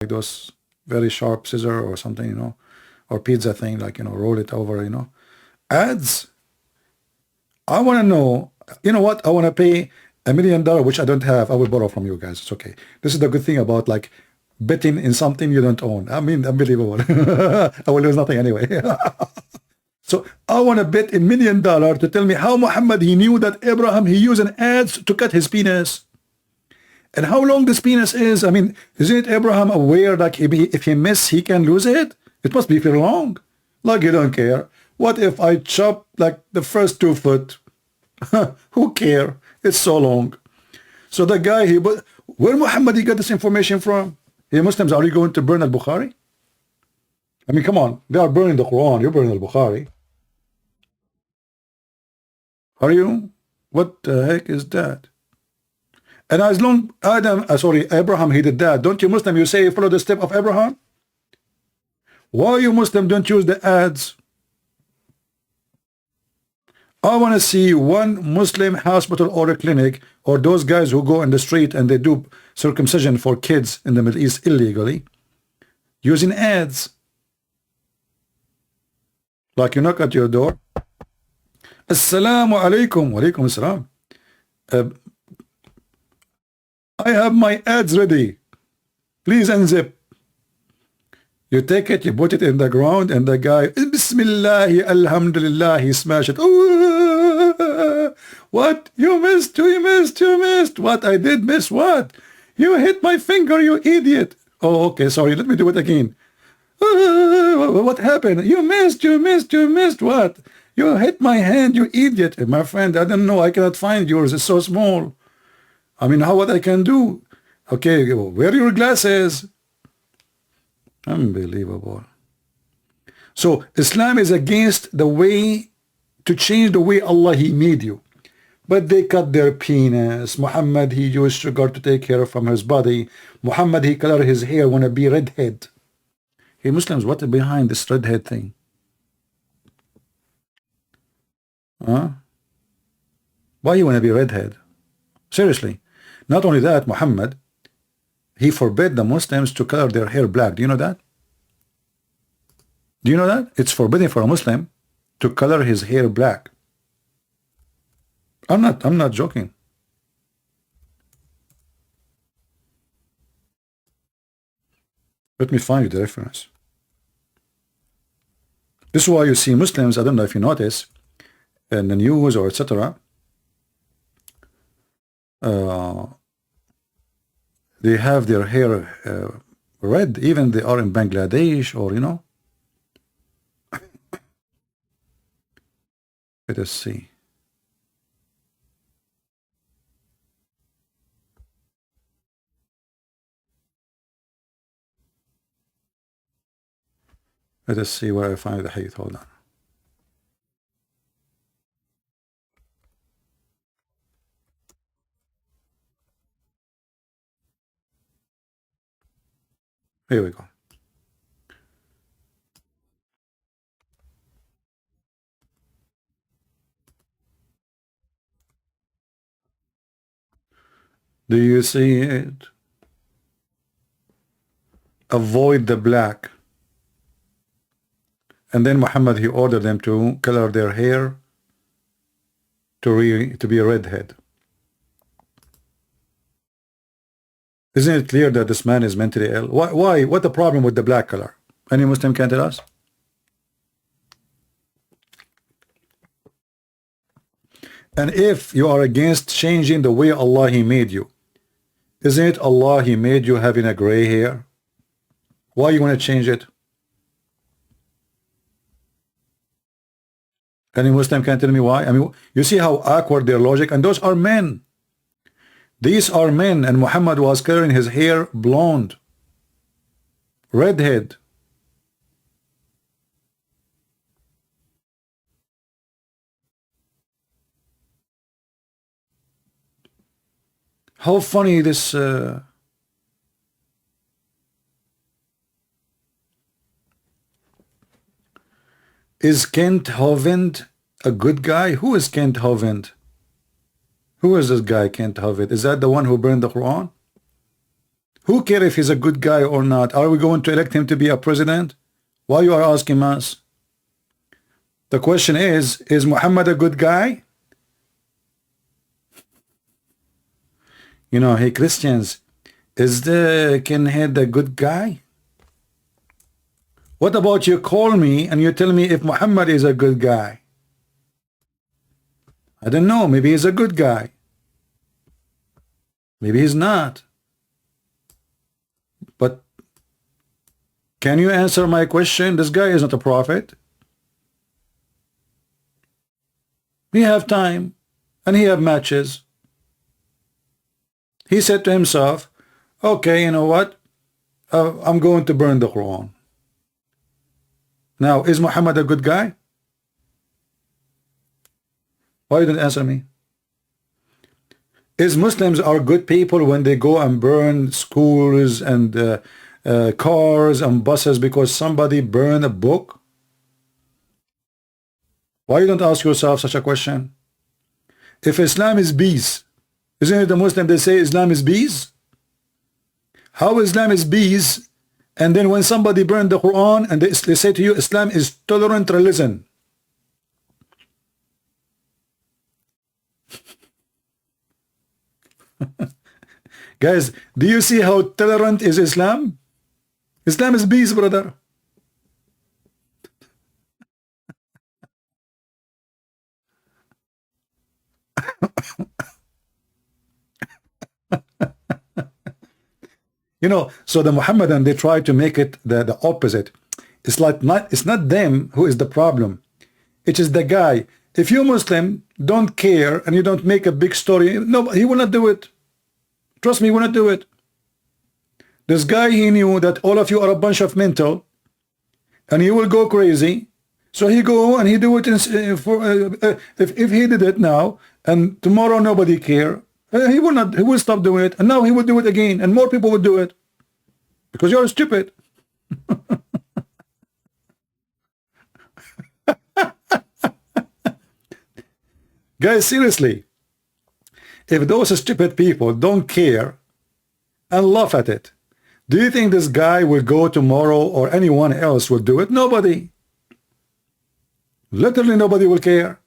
those very sharp scissor or something, you know, or pizza thing, like, you know, roll it over, you know. Ads. I want to know, you know what? I want to pay $1 million, which I don't have. I will borrow from you guys. It's okay. This is the good thing about like betting in something you don't own. I mean, unbelievable. I will lose nothing anyway. So I want to bet $1 million to tell me how Muhammad, he knew that Abraham, he used an ads to cut his penis. And how long this penis is. I mean, isn't Abraham aware like if he miss, he can lose it? It must be very long. Like you don't care. What if I chop like the first 2 foot? Who care? It's so long. So the guy, where Muhammad he got this information from? Hey Muslims, are you going to burn al-Bukhari? I mean, come on. They are burning the Quran. You're burning al-Bukhari. Are you? What the heck is that? And as long Abraham, he did that. Don't you Muslim, you say follow the step of Abraham? Why you Muslim don't use the ads? I want to see one Muslim hospital or a clinic, or those guys who go in the street and they do circumcision for kids in the Middle East illegally, using ads. Like you knock at your door. Assalamu alaikum. Wa alaikum assalam. I have my ads ready. Please unzip. You take it, you put it in the ground, and the guy, Bismillah, Alhamdulillah, he smashed it. Ooh, what? You missed, you missed, you missed. What? I did miss what? You hit my finger, you idiot. Oh, okay, sorry, let me do it again. What happened? You missed, you missed, you missed what? You hit my hand, you idiot. My friend, I don't know, I cannot find yours, it's so small. I mean, what I can do? Okay, wear your glasses. Unbelievable. So Islam is against the way to change the way Allah he made you, but they cut their penis. Muhammad he used sugar to take care from his body. Muhammad he color his hair, wanna be redhead. Hey Muslims, what is behind this redhead thing? Huh? Why you wanna be redhead? Seriously. Not only that, Muhammad he forbid the Muslims to color their hair black. Do you know that? Do you know that? It's forbidden for a Muslim to color his hair black. I'm not joking. Let me find you the reference. This is why you see Muslims, I don't know if you notice, in the news or etc. They have their hair red, even they are in Bangladesh or, you know. Let us see. Let us see where I find the hadith. Hold on. Here we go. Do you see it? Avoid the black. And then Muhammad he ordered them to color their hair to be a redhead. Isn't it clear that this man is mentally ill? Why? What the problem with the black color? Any Muslim can tell us? And if you are against changing the way Allah he made you, isn't it Allah he made you having a gray hair? Why you want to change it? Any Muslim can tell me why? I mean, you see how awkward their logic, and those are men. These are men, and Muhammad was coloring his hair blonde, redhead. How funny this is. Kent Hovind a good guy? Who is Kent Hovind? Who is this guy, Kent Hovind? Is that the one who burned the Quran? Who cares if he's a good guy or not? Are we going to elect him to be a president? Why you are asking us? The question is Muhammad a good guy? You know, hey Christians, is the Kenhead a good guy? What about you call me and you tell me if Muhammad is a good guy? I don't know, maybe he's a good guy. Maybe he's not. But can you answer my question? This guy is not a prophet. He have time and he have matches. He said to himself, okay, you know what? I'm going to burn the Quran. Now, is Muhammad a good guy? Why you didn't answer me? Is Muslims are good people when they go and burn schools and cars and buses because somebody burned a book? Why you don't ask yourself such a question? If Islam is peace, isn't it the Muslim they say Islam is peace? How Islam is peace, and then when somebody burned the Quran and they say to you Islam is tolerant religion? Guys, do you see how tolerant is Islam? Islam is peace, brother. You know, so the Muhammadan, they try to make it the opposite. It's like it's not them who is the problem. It is the guy. If you Muslim don't care and you don't make a big story, no, he will not do it. Trust me, he will not do it. This guy, he knew that all of you are a bunch of mental and he will go crazy. So he go and he do it if he did it now and tomorrow nobody care, he will not, he will stop doing it, and now he will do it again and more people will do it because you're stupid. Guys, seriously, if those stupid people don't care and laugh at it, do you think this guy will go tomorrow or anyone else will do it? Nobody. Literally nobody will care.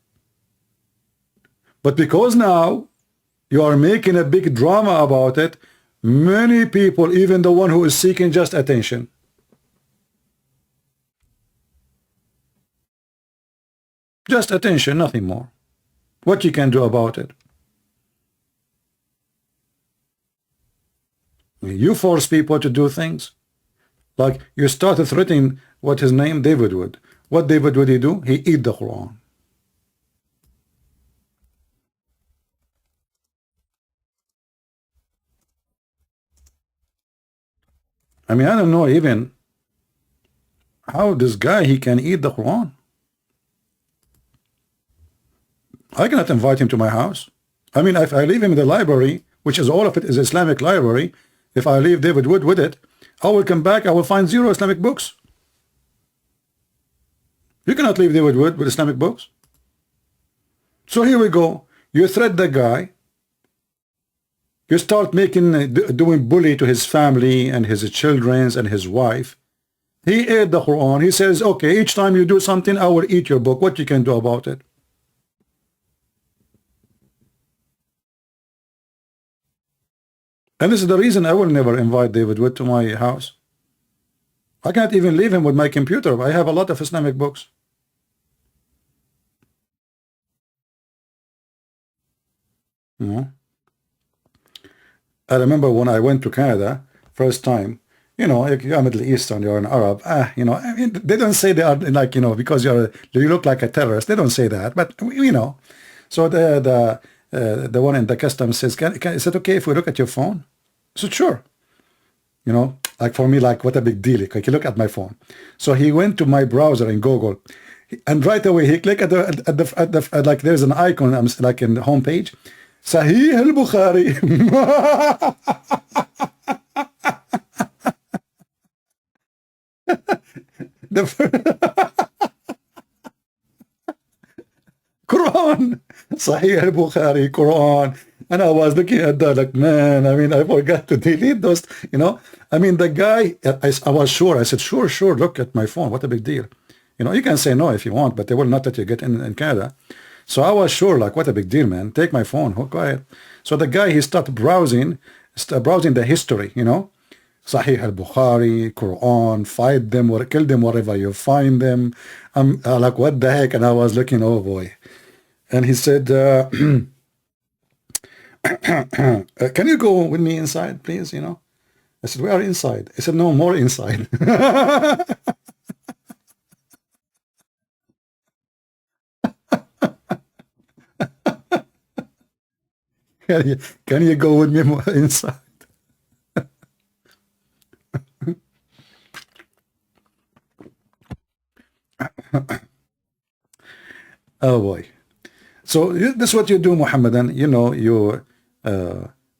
But because now you are making a big drama about it, many people, even the one who is seeking just attention, just attention, nothing more. What you can do about it? You force people to do things. Like you started threatening what his name David would. What David would he do? He eat the Quran. I mean, I don't know even how this guy he can eat the Quran. I cannot invite him to my house. I mean, if I leave him in the library, which is all of it is Islamic library, if I leave David Wood with it, I will come back, I will find 0 Islamic books. You cannot leave David Wood with Islamic books. So here we go. You threat the guy. You start making, doing bully to his family and his children and his wife. He ate the Quran. He says, okay, each time you do something, I will eat your book. What you can do about it? And this is the reason I will never invite David Wood to my house. I can't even leave him with my computer. I have a lot of Islamic books. I remember when I went to Canada first time, you know, you're Middle Eastern, you're an Arab, you know, I mean, they don't say they are like, you know, because you look like a terrorist. They don't say that, but you know. So the one in the customs says, is it okay if we look at your phone? I said, sure. You know, like for me, like what a big deal. Like, you look at my phone. So he went to my browser in Google, and right away he clicked at the like there's an icon, like in the home page, Sahih al-Bukhari. Quran, Sahih al-Bukhari, Quran, And I was looking at that like, man, I mean, I forgot to delete those, you know. I mean, the guy, I was sure. I said, sure, sure, look at my phone. What a big deal. You know, you can say no if you want, but they will not let you get in Canada. So I was sure, like, what a big deal, man. Take my phone. Oh, go ahead. So the guy, he started browsing the history, you know. Sahih al-Bukhari, Quran, fight them or kill them wherever you find them. I'm like, what the heck? And I was looking, oh boy. And he said, can you go with me inside, please? You know, I said, we are inside. He said, no, more inside. Can you go with me more inside? Oh boy. So this is what you do, Muhammadan. You know,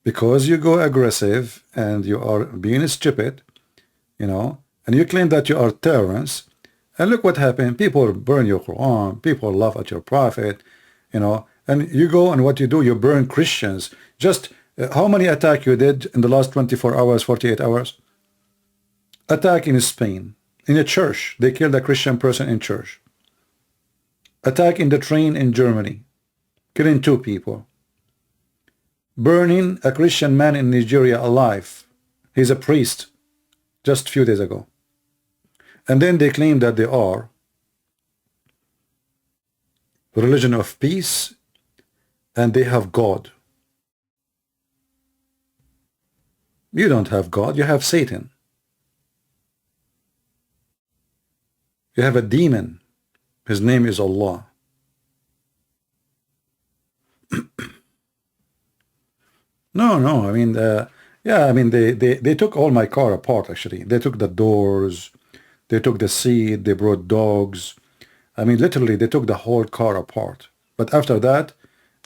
because you go aggressive and you are being stupid, you know, and you claim that you are terrorists. And look what happened. People burn your Quran. People laugh at your prophet, you know. And you go and what you do, you burn Christians. Just how many attacks you did in the last 24 hours, 48 hours? Attack in Spain, in a church. They killed a Christian person in church. Attack in the train in Germany, killing 2 people. Burning a Christian man in Nigeria alive. He's a priest, just a few days ago. And then they claim that they are the religion of peace and they have God. You don't have God, you have Satan. You have a demon. His name is Allah. No, I mean, yeah, I mean, they took all my car apart, actually. They took the doors, they took the seat, they brought dogs. I mean, literally, they took the whole car apart. But after that,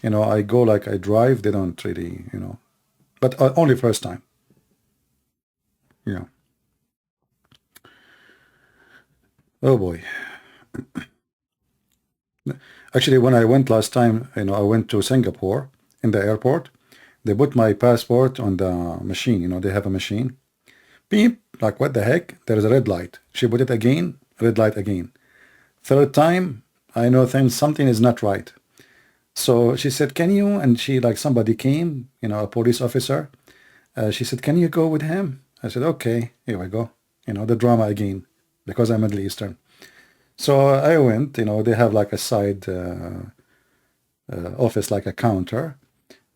you know, I go like I drive, they don't really, you know, but only first time. Yeah. Oh boy. Actually, when I went last time, you know, I went to Singapore in the airport. They put my passport on the machine. You know, they have a machine. Beep, like what the heck? There is a red light. She put it again, red light again. Third time, I know something is not right. So she said, can you? And she, like, somebody came, you know, a police officer. She said, can you go with him? I said, okay, here we go. You know, the drama again, because I'm Middle Eastern. So I went, you know, they have like a side office, like a counter.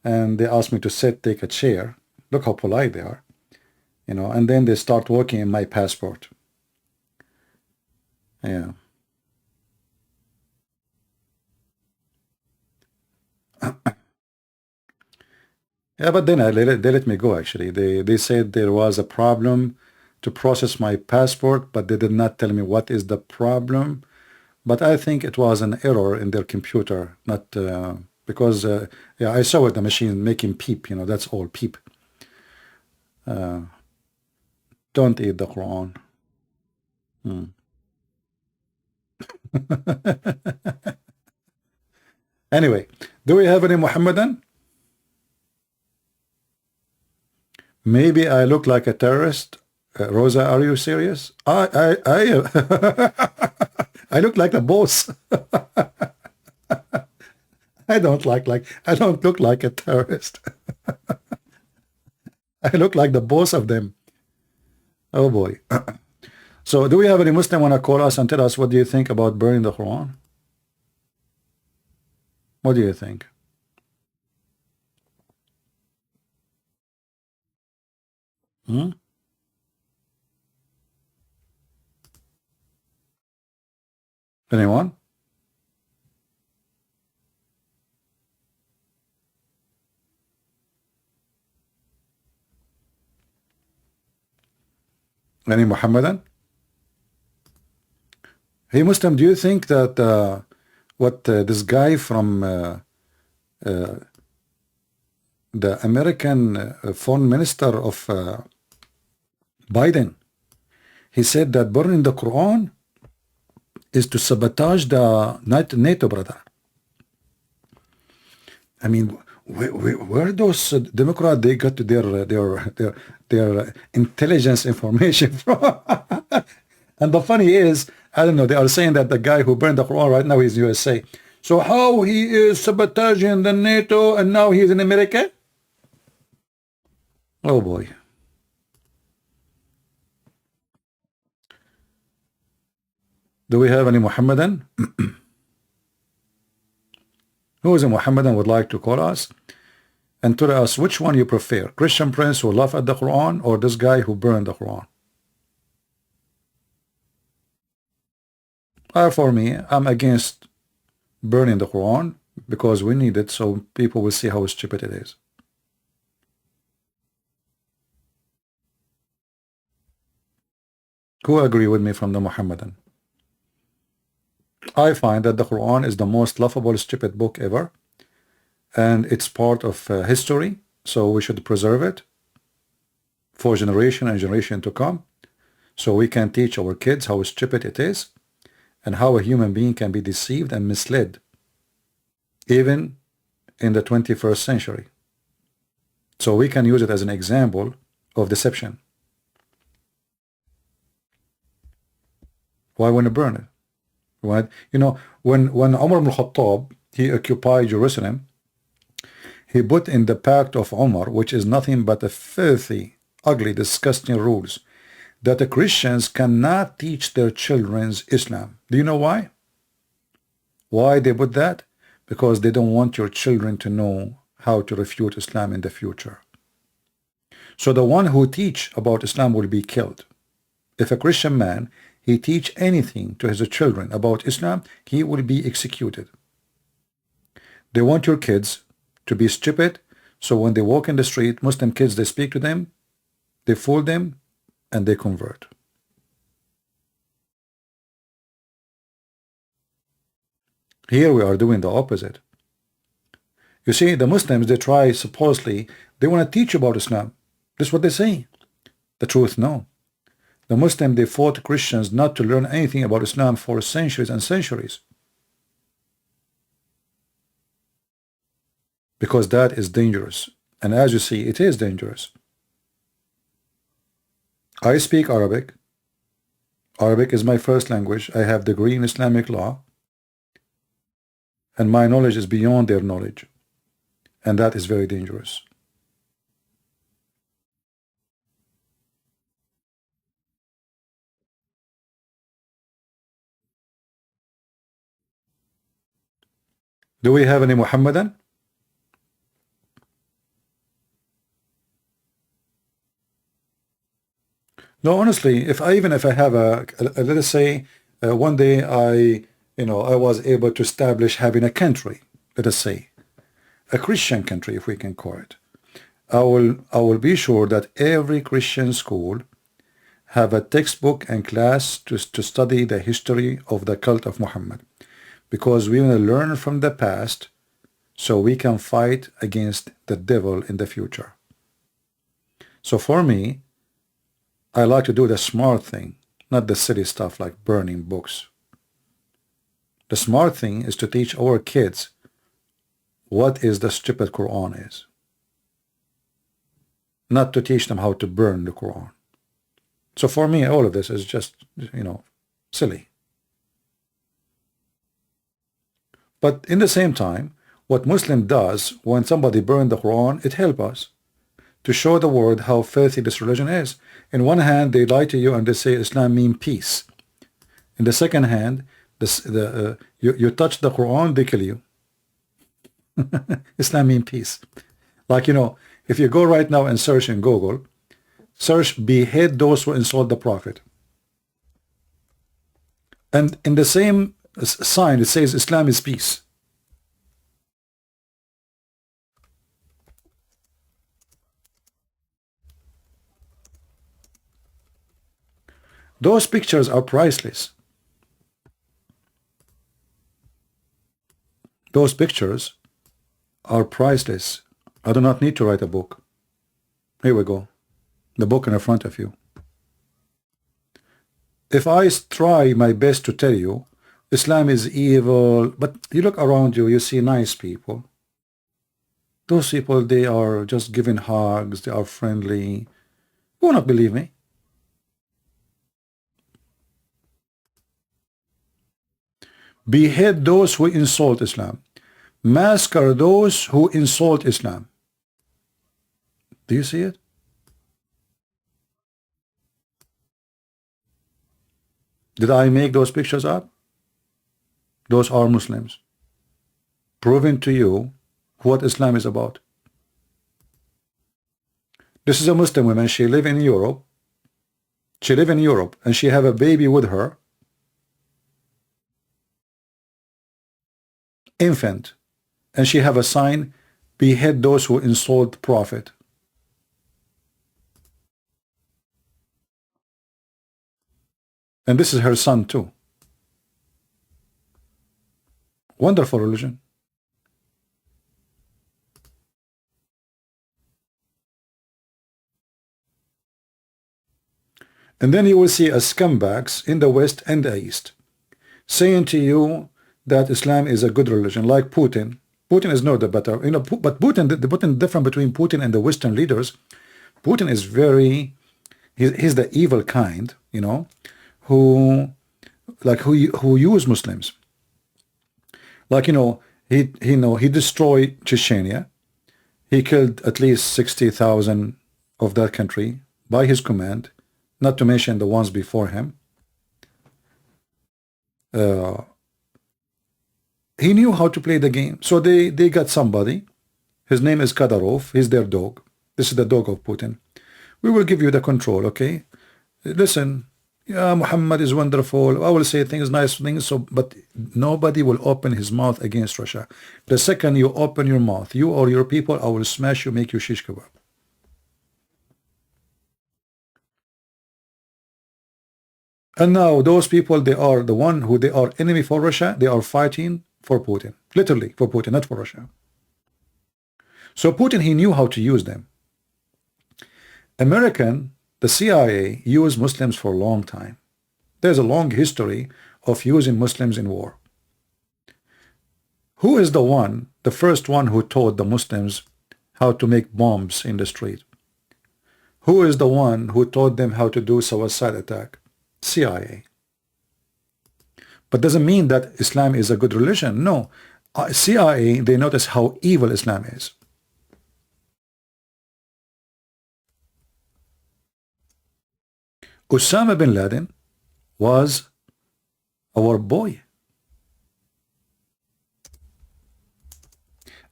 And they asked me to sit, take a chair. Look how polite they are. You know, and then they start working in my passport. Yeah. Yeah, but then they let me go, actually. They said there was a problem to process my passport, but they did not tell me what is the problem. But I think it was an error in their computer, not because, yeah, I saw it, the machine making peep, you know, that's all, peep. Don't eat the Quran. Anyway, do we have any Muhammadan? Maybe I look like a terrorist. Rosa, are you serious? I look like the boss. I don't look like a terrorist. I look like the boss of them. Oh boy. So do we have any Muslim want to call us and tell us what do you think about burning the Quran? What do you think? Anyone? Any Muhammadan? Hey Muslim, do you think that what this guy from the American foreign minister of Biden, he said that burning the Quran is to sabotage the NATO, brother. I mean, where those Democrats they got to their intelligence information from? And the funny is, I don't know, they are saying that the guy who burned the Quran right now is USA. So how he is sabotaging the NATO and now he's in America? Oh boy. Do we have any Muhammadan? Who is a Muhammadan would like to call us and tell us which one you prefer? Christian prince who laugh at the Quran or this guy who burned the Quran? For me, I'm against burning the Quran because we need it so people will see how stupid it is. Who agree with me from the Muhammadan? I find that the Quran is the most laughable, stupid book ever, and it's part of history, so we should preserve it for generation and generation to come, so we can teach our kids how stupid it is and how a human being can be deceived and misled even in the 21st century. So we can use it as an example of deception. Why want to burn it? Right? You know, when Umar ibn Khattab, he occupied Jerusalem, he put in the Pact of Umar, which is nothing but a filthy, ugly, disgusting rules, that the Christians cannot teach their children Islam. Do you know why? Why they put that? Because they don't want your children to know how to refute Islam in the future. So the one who teach about Islam will be killed. If a Christian man he teach anything to his children about Islam, he will be executed. They want your kids to be stupid, so when they walk in the street, Muslim kids, they speak to them, they fool them, and they convert. Here we are doing the opposite. You see, the Muslims, they try, supposedly, they want to teach about Islam. This is what they say. The truth, no. The Muslims, they fought Christians not to learn anything about Islam for centuries and centuries. Because that is dangerous. And as you see, it is dangerous. I speak Arabic. Arabic is my first language. I have a degree in Islamic law. And my knowledge is beyond their knowledge. And that is very dangerous. Do we have any Muhammadan? No, honestly, even if I have let us say one day I was able to establish having a country, let us say a Christian country, if we can call it, I will be sure that every Christian school have a textbook and class to study the history of the cult of Muhammad, because we want to learn from the past so we can fight against the devil in the future. So for me, I like to do the smart thing, not the silly stuff like burning books. The smart thing is to teach our kids what is the stupid Quran is, not to teach them how to burn the Quran. So for me, all of this is just, silly. But in the same time, what Muslim does when somebody burned the Quran, it helps us to show the world how filthy this religion is. In one hand, they lie to you and they say Islam means peace. In the second hand, you touch the Quran, they kill you. Islam means peace. Like, if you go right now and search in Google, search behead those who insult the Prophet. And in the same sign, it says Islam is peace. Those pictures are priceless. Those pictures are priceless. I do not need to write a book. Here we go. The book in front of you. If I try my best to tell you Islam is evil, but you look around you, you see nice people. Those people, they are just giving hugs, they are friendly. You will not believe me. Behead those who insult Islam. Massacre those who insult Islam. Do you see it? Did I make those pictures up? Those are Muslims. Proving to you what Islam is about. This is a Muslim woman. She live in Europe. She live in Europe and she have a baby with her. Infant. And she have a sign, behead those who insult Prophet. And this is her son too. Wonderful religion. And then you will see a scumbags in the West and the East saying to you that Islam is a good religion, like Putin. Putin is not the better, you know, but Putin, the Putin difference between Putin and the Western leaders, Putin is very, he's the evil kind, you know, who use Muslims. Like, you know, he destroyed Chechnya. He killed at least 60,000 of that country by his command, not to mention the ones before him. He knew how to play the game. So they got somebody. His name is Kadyrov. He's their dog. This is the dog of Putin. We will give you the control, okay? Listen, yeah, Muhammad is wonderful. I will say things, nice things, but nobody will open his mouth against Russia. The second you open your mouth, you or your people, I will smash you, make you shish kebab. And now those people, they are the one who they are enemy for Russia. They are fighting for Putin, literally for Putin, not for Russia. So Putin, he knew how to use them. The CIA used Muslims for a long time. There's a long history of using Muslims in war. Who is the first one who taught the Muslims how to make bombs in the street? Who is the one who taught them how to do suicide attack? CIA. But doesn't mean that Islam is a good religion. No. CIA, they notice how evil Islam is. Osama bin Laden was our boy.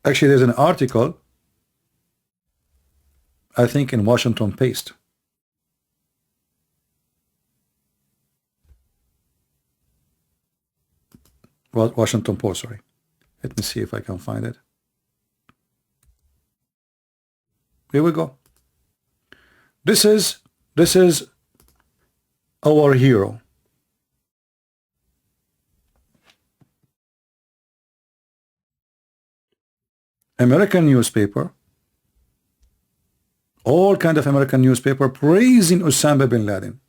Actually, there's an article, I think in Washington Post. Washington Post, sorry. Let me see if I can find it. Here we go. This is our hero. American newspaper, all kind of American newspaper praising Osama bin Laden.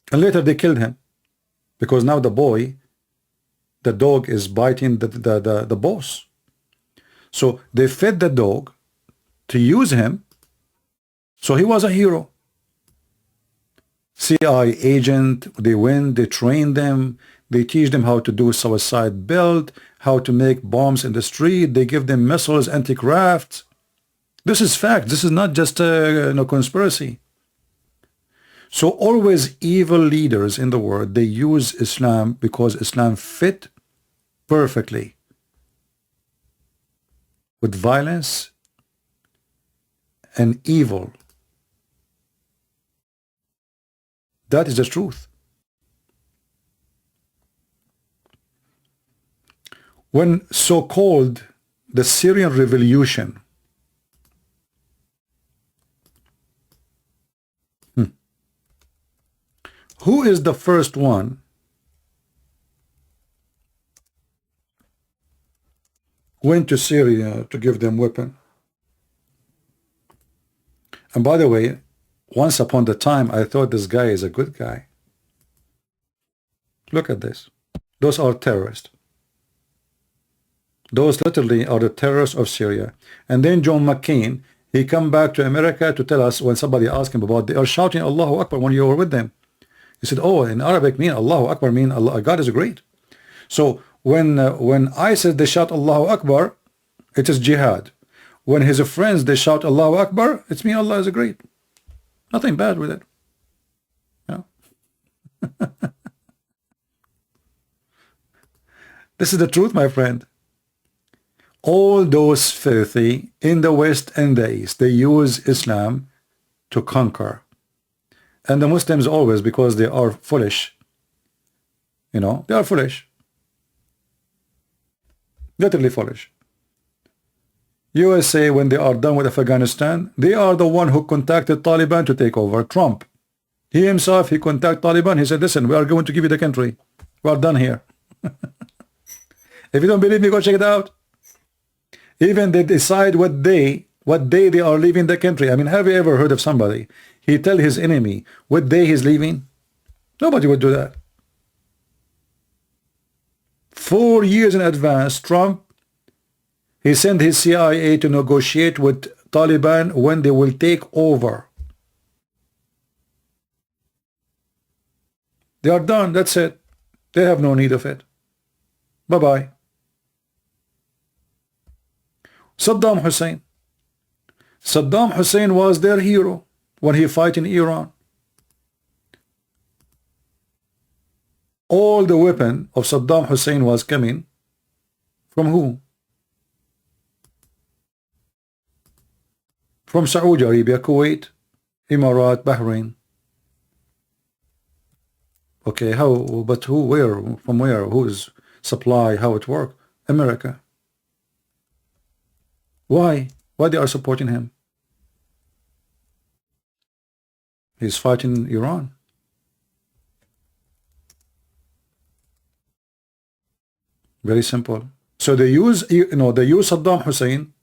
And later they killed him because now the dog is biting the boss. So they fed the dog to use him. So he was a hero. CIA agent, they went, they trained them, they teach them how to do suicide build, how to make bombs in the street, they give them missiles, anti-craft. This is fact. This is not just a conspiracy. So always evil leaders in the world, they use Islam because Islam fit perfectly with violence and evil. That is the truth. When so-called the Syrian revolution, who is the first one went to Syria to give them weapon? And by the way, once upon the time, I thought this guy is a good guy. Look at this. Those are terrorists. Those literally are the terrorists of Syria. And then John McCain, he come back to America to tell us when somebody asked him about, they are shouting Allahu Akbar when you were with them. He said, oh, in Arabic mean Allahu Akbar mean Allah, God is great. So when ISIS they shout Allahu Akbar, it is jihad. When his friends they shout Allahu Akbar, it's mean Allah is great. Nothing bad with it. Yeah. This is the truth, my friend. All those filthy in the West and the East, they use Islam to conquer. And the Muslims always, because they are foolish, you know, they are foolish. Literally foolish. USA, when they are done with Afghanistan, they are the one who contacted Taliban to take over. Trump, he himself, he contacted Taliban. He said, listen, we are going to give you the country. We are done here. If you don't believe me, go check it out. Even they decide what day they are leaving the country. I mean, have you ever heard of somebody, he tell his enemy what day he's leaving? Nobody would do that. 4 years in advance, Trump, he sent his CIA to negotiate with Taliban when they will take over. They are done. That's it. They have no need of it. Bye-bye. Saddam Hussein. Saddam Hussein was their hero when he fought in Iran. All the weapon of Saddam Hussein was coming from who? From Saudi Arabia, Kuwait, Emirat, Bahrain. Okay, how, but who, where, from where, whose supply, how it work? America. Why? Why they are supporting him? He's fighting Iran. Very simple. So they use, you know, they use Saddam Hussein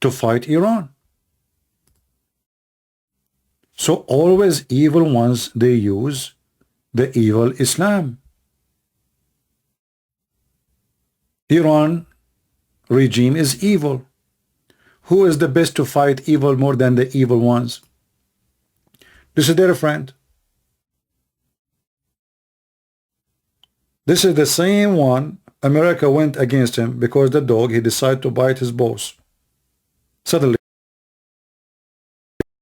to fight Iran. So always evil ones, they use the evil Islam. Iran regime is evil. Who is the best to fight evil more than the evil ones? This is their friend. This is the same one America went against him because the dog, he decided to bite his boss. Suddenly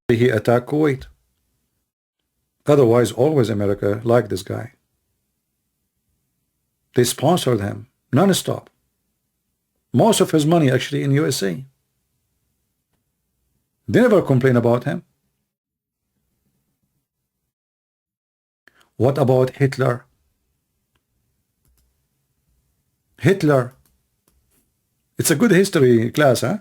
he attacked Kuwait. Otherwise, always America liked this guy. They sponsored him non-stop. Most of his money actually in USA. They never complain about him. What about Hitler? Hitler. It's a good history class, huh?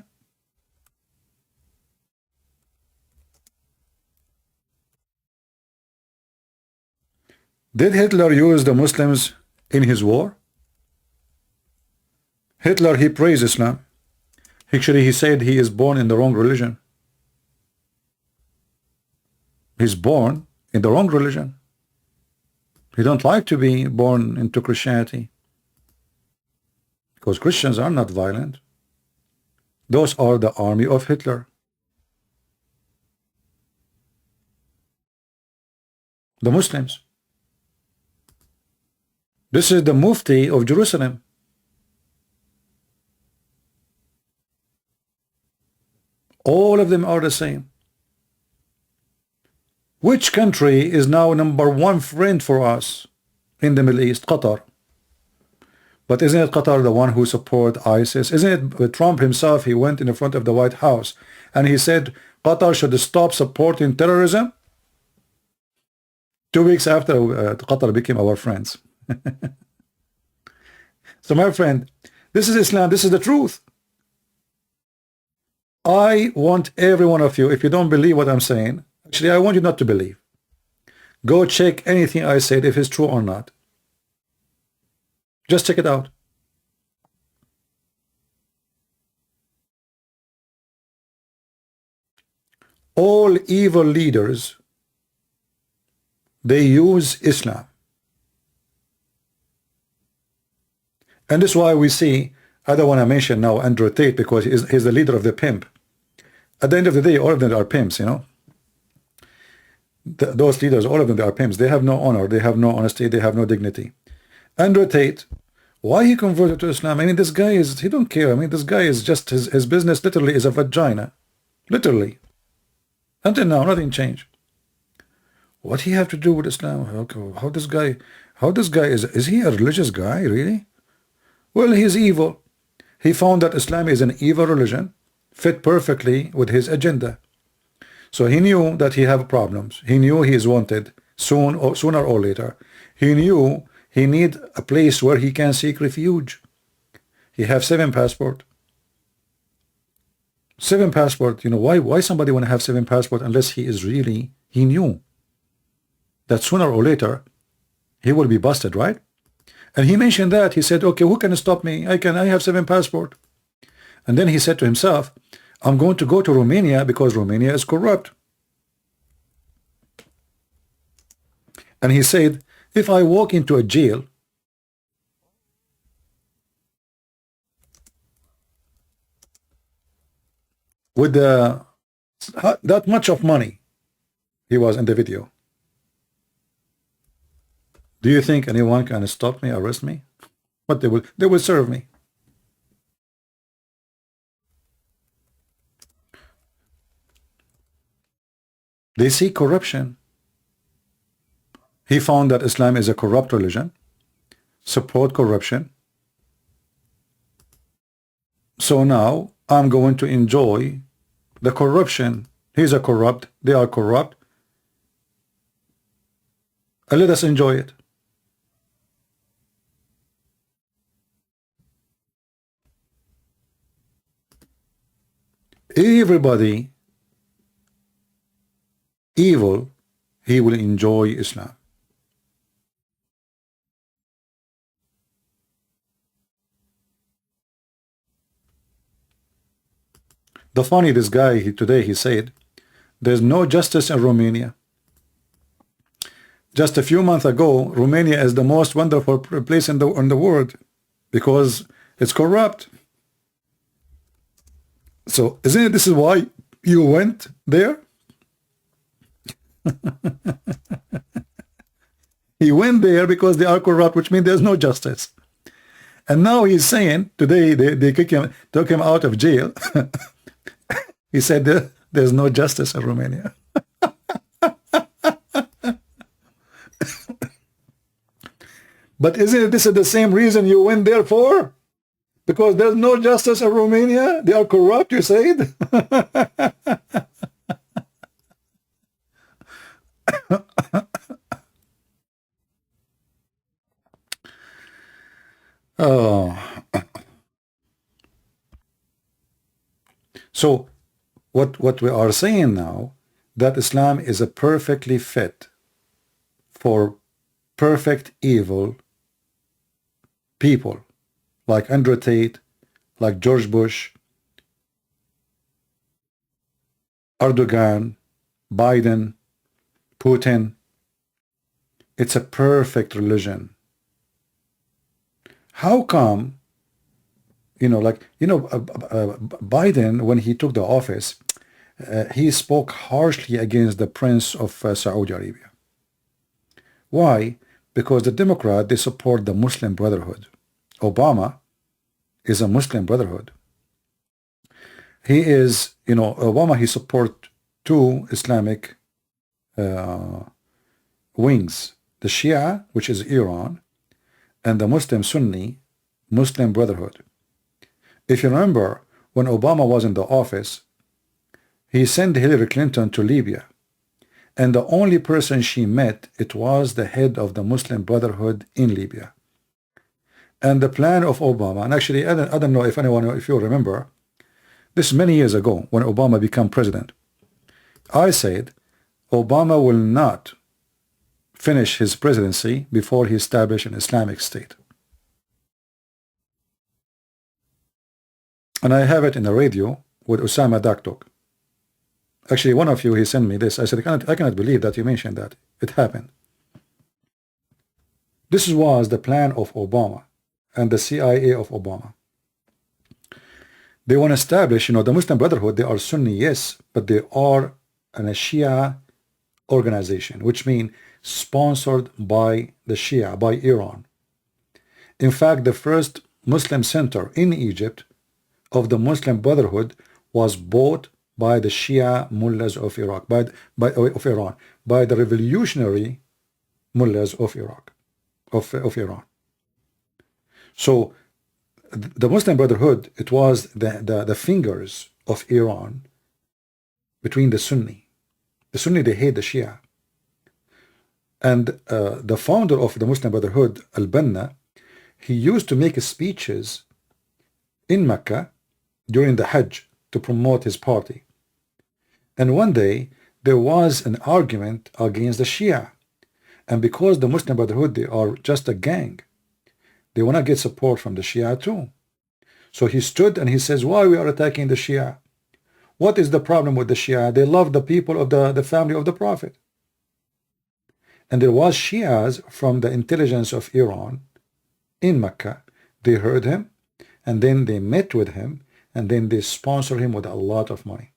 Did Hitler use the Muslims in his war? Hitler, he praised Islam. Actually, he said he is born in the wrong religion. He's born in the wrong religion. He don't like to be born into Christianity. Because Christians are not violent. Those are the army of Hitler. The Muslims. This is the Mufti of Jerusalem. All of them are the same. Which country is now #1 friend for us in the Middle East? Qatar. But isn't it Qatar the one who support ISIS? Isn't it Trump himself? He went in the front of the White House and he said Qatar should stop supporting terrorism. 2 weeks after, Qatar became our friends. So my friend, this is Islam. This is the truth. I want every one of you, if you don't believe what I'm saying, actually I want you not to believe. Go check anything I said if it's true or not. Just check it out. All evil leaders, they use Islam. And this is why we see, I don't want to mention now Andrew Tate because he's the leader of the pimp. At the end of the day, all of them are pimps, you know. Those leaders, all of them, they are pimps. They have no honor, they have no honesty, they have no dignity. Andrew Tate, why he converted to Islam? I mean, this guy is, he don't care. I mean, this guy is just, his business literally is a vagina. Literally. Until now, nothing changed. What he have to do with Islam? How this guy is he a religious guy, really? Well, he's evil. He found that Islam is an evil religion, fit perfectly with his agenda. So he knew that he have problems. He knew he is wanted sooner or later. He knew he need a place where he can seek refuge. He have 7 passport. 7 passport. You know, why somebody want to have 7 passport unless he is really, he knew that sooner or later he will be busted, right? And he mentioned that. He said, okay, who can stop me? I have 7 passport. And then he said to himself, I'm going to go to Romania because Romania is corrupt. And he said, if I walk into a jail with that much of money, he was in the video, do you think anyone can stop me, arrest me? But they will serve me. They see corruption. He found that Islam is a corrupt religion, support corruption. So now I'm going to enjoy the corruption. He's a corrupt, they are corrupt, and let us enjoy it. Everybody evil, he will enjoy Islam. The funny, this guy today he said there's no justice in Romania. Just a few months ago, Romania is the most wonderful place in the world because it's corrupt. So isn't it, this is why you went there? He went there because they are corrupt, which means there's no justice. And now he's saying today they took him out of jail. He said there's no justice in Romania. But isn't this the same reason you went there for? Because there's no justice in Romania? They are corrupt, you said? Oh. So what we are saying now, that Islam is a perfectly fit for perfect evil people like Andrew Tate, like George Bush, Erdogan, Biden, Putin. It's a perfect religion. How come, Biden, when he took the office, he spoke harshly against the Prince of Saudi Arabia. Why? Because the Democrat, they support the Muslim Brotherhood. Obama is a Muslim Brotherhood. He is, Obama, he support 2 Islamic wings, the Shia, which is Iran, and the Muslim Sunni Muslim Brotherhood. If you remember, when Obama was in the office, he sent Hillary Clinton to Libya, and the only person she met, it was the head of the Muslim Brotherhood in Libya. And the plan of Obama, and actually I don't know if you remember, this is many years ago when Obama became president, I said Obama will not finish his presidency before he established an Islamic State. And I have it in the radio with Osama Daktok. Actually, one of you, he sent me this. I said, I cannot believe that you mentioned that. It happened. This was the plan of Obama. and the CIA of Obama. They want to establish, the Muslim Brotherhood, they are Sunni, yes, but they are a Shia organization, which means sponsored by the Shia, by Iran. In fact, the first Muslim center in Egypt of the Muslim Brotherhood was bought by the Shia mullahs of Iraq, of Iran, by the revolutionary mullahs of Iraq, of Iran. So the Muslim Brotherhood, it was the fingers of Iran between the Sunni. The Sunni, they hate the Shia. And the founder of the Muslim Brotherhood, Al-Banna, he used to make speeches in Mecca during the Hajj to promote his party. And one day, there was an argument against the Shia. And because the Muslim Brotherhood, they are just a gang, they want to get support from the Shia too. So he stood and he says, why we are attacking the Shia? What is the problem with the Shia? They love the people of the family of the Prophet. And there was Shias from the intelligence of Iran in Mecca. They heard him, and then they met with him, and then they sponsored him with a lot of money.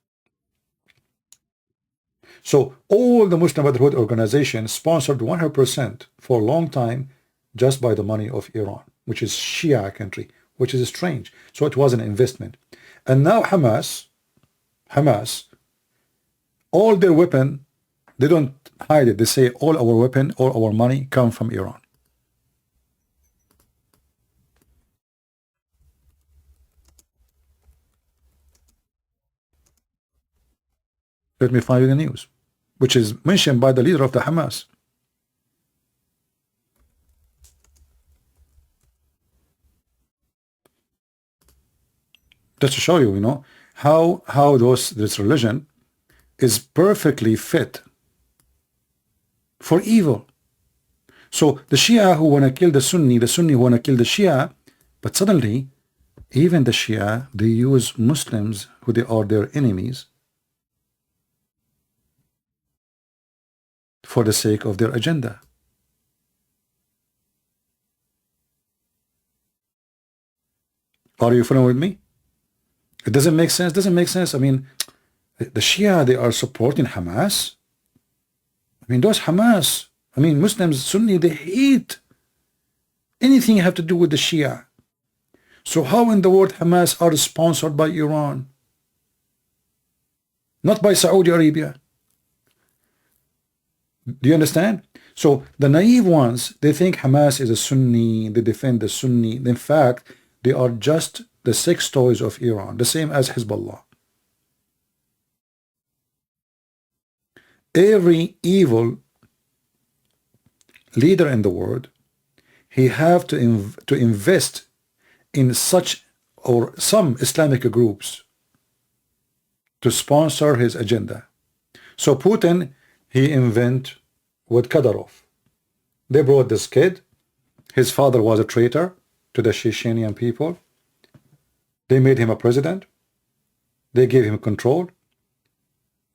So all the Muslim Brotherhood organizations sponsored 100% for a long time just by the money of Iran, which is Shia country, which is strange. So it was an investment. And now Hamas, all their weapon, they don't hide it. They say all our weapon, all our money come from Iran. Let me find you the news, which is mentioned by the leader of the Hamas. Just to show you, how this religion is perfectly fit for evil. So the Shia who want to kill the Sunni who want to kill the Shia, but suddenly even the Shia, they use Muslims who they are their enemies for the sake of their agenda. Are you following with me? It doesn't make sense. Doesn't make sense. I mean, the Shia, they are supporting Hamas. I mean, those Hamas, Muslims, Sunni, they hate anything have to do with the Shia. So how in the world Hamas are sponsored by Iran? Not by Saudi Arabia. Do you understand? So the naive ones, they think Hamas is a Sunni, they defend the Sunni. In fact, they are just the sex toys of Iran, the same as Hezbollah. Every evil leader in the world, he have to invest in such or some Islamic groups to sponsor his agenda. So Putin, he invent with Kadyrov. They brought this kid. His father was a traitor to the Chechenian people. They made him a president. They gave him control.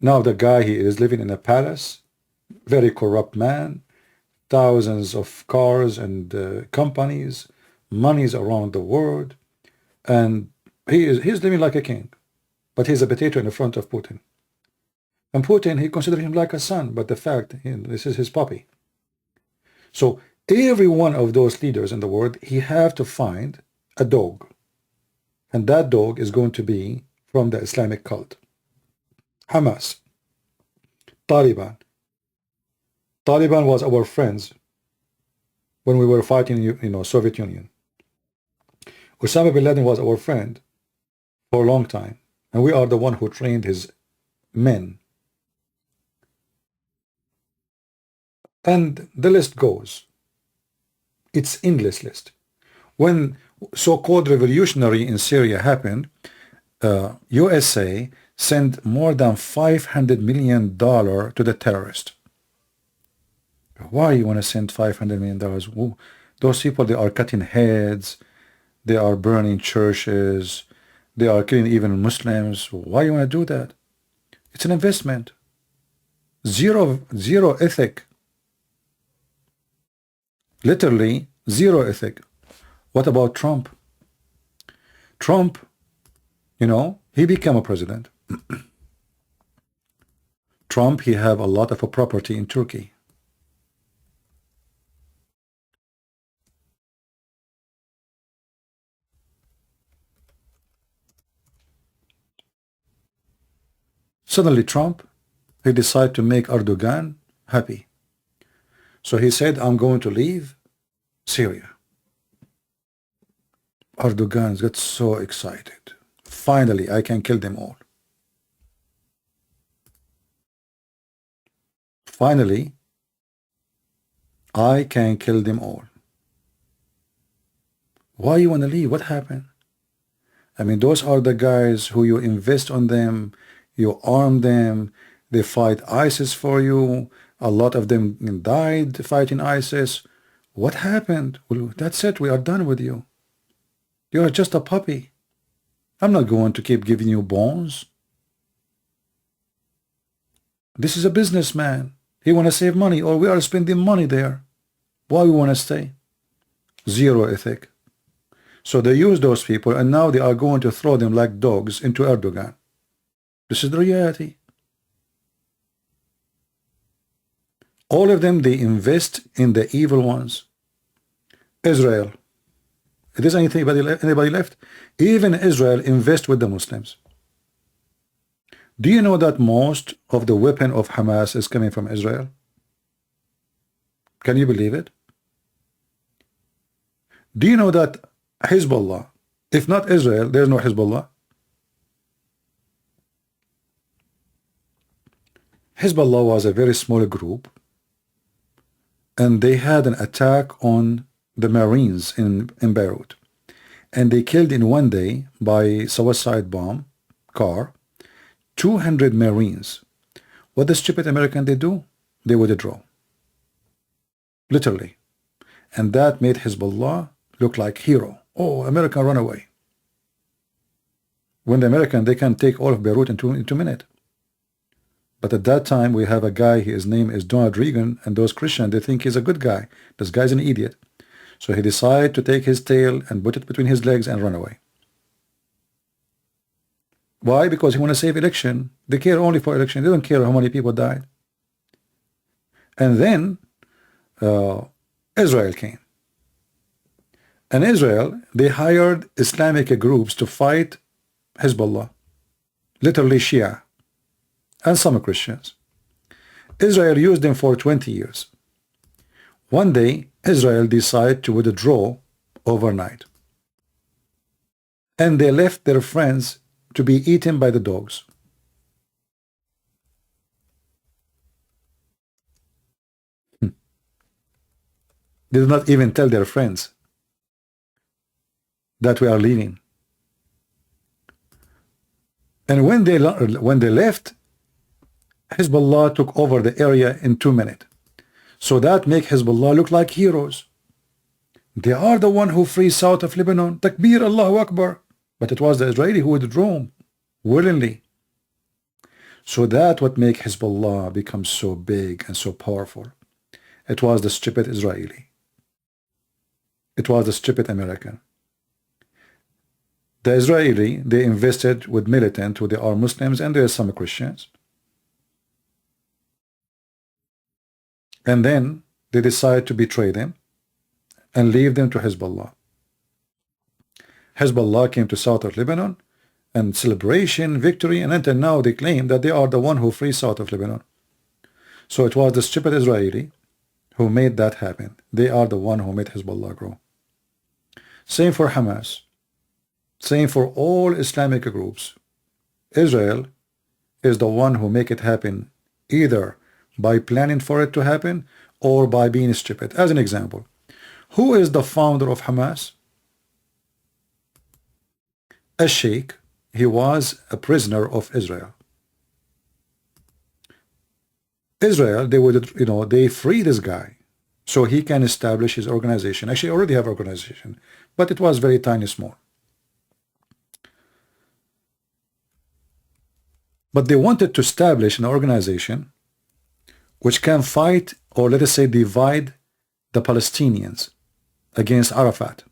Now the guy, he is living in a palace, very corrupt man, thousands of cars and companies, monies around the world, and he's living like a king, but he's a potato in the front of Putin. And Putin, he considered him like a son, but the fact, this is his puppy. So every one of those leaders in the world, he have to find a dog, and that dog is going to be from the Islamic cult. Hamas, Taliban. Taliban was our friends when we were fighting, Soviet Union. Osama bin Laden was our friend for a long time, and we are the one who trained his men. And the list goes. It's endless list. When so-called revolutionary in Syria happened, USA sent more than $500 million to the terrorist. Why you want to send $500 million? Ooh, those people, they are cutting heads, they are burning churches, they are killing even Muslims. Why you want to do that? It's an investment. Zero ethic. Literally zero ethic. What about Trump? Trump, he became a president. Trump, he have a lot of a property in Turkey. Suddenly Trump, he decided to make Erdogan happy. So he said, I'm going to leave Syria. Erdogan got so excited. Finally, I can kill them all. Finally, I can kill them all. Why you want to leave? What happened? I mean, those are the guys who you invest on them, you arm them, they fight ISIS for you. A lot of them died fighting ISIS. What happened? Well, that's it. We are done with you. You are just a puppy. I'm not going to keep giving you bones. This is a businessman. He want to save money, or we are spending money there. Why we want to stay? Zero ethic. So they use those people, and now they are going to throw them like dogs into Erdogan. This is the reality. All of them, they invest in the evil ones. Israel. Is anybody left? Even Israel invest with the Muslims. Do you know that most of the weapon of Hamas is coming from Israel? Can you believe it? Do you know that Hezbollah, if not Israel, there's no Hezbollah? Hezbollah was a very small group, and they had an attack on the Marines in Beirut, and they killed in one day by suicide bomb car 200 Marines. What the stupid American they do? They withdraw, literally, and that made Hezbollah look like hero. Oh, American run away. When the American, they can take all of Beirut in two minutes. But at that time, we have a guy, his name is Donald Reagan, and those Christians, they think he's a good guy. This guy's an idiot. So he decided to take his tail and put it between his legs and run away. Why? Because he want to save election. They care only for election. They don't care how many people died. And then Israel came. And Israel, they hired Islamic groups to fight Hezbollah, literally Shia, and some Christians. Israel used them for 20 years. One day, Israel decided to withdraw overnight. And they left their friends to be eaten by the dogs. They did not even tell their friends that we are leaving. And when they left, Hezbollah took over the area in 2 minutes. So that make Hezbollah look like heroes. They are the one who freed south of Lebanon. Takbir, Allahu Akbar. But it was the Israeli who withdrew willingly. So that what make Hezbollah become so big and so powerful. It was the stupid Israeli. It was the stupid American. The Israeli, they invested with militant, who they are Muslims, and there are some Christians. And then they decide to betray them and leave them to Hezbollah. Hezbollah came to south of Lebanon and celebration, victory, and until now they claim that they are the one who freed south of Lebanon. So it was the stupid Israeli who made that happen. They are the one who made Hezbollah grow. Same for Hamas. Same for all Islamic groups. Israel is the one who make it happen, either by planning for it to happen or by being stupid. As an example, who is the founder of Hamas? A sheikh. He was a prisoner of Israel. Israel, they free this guy so he can establish his organization. Actually, already have organization, but it was very tiny, small. But they wanted to establish an organization which can fight, or let us say divide, the Palestinians against Arafat.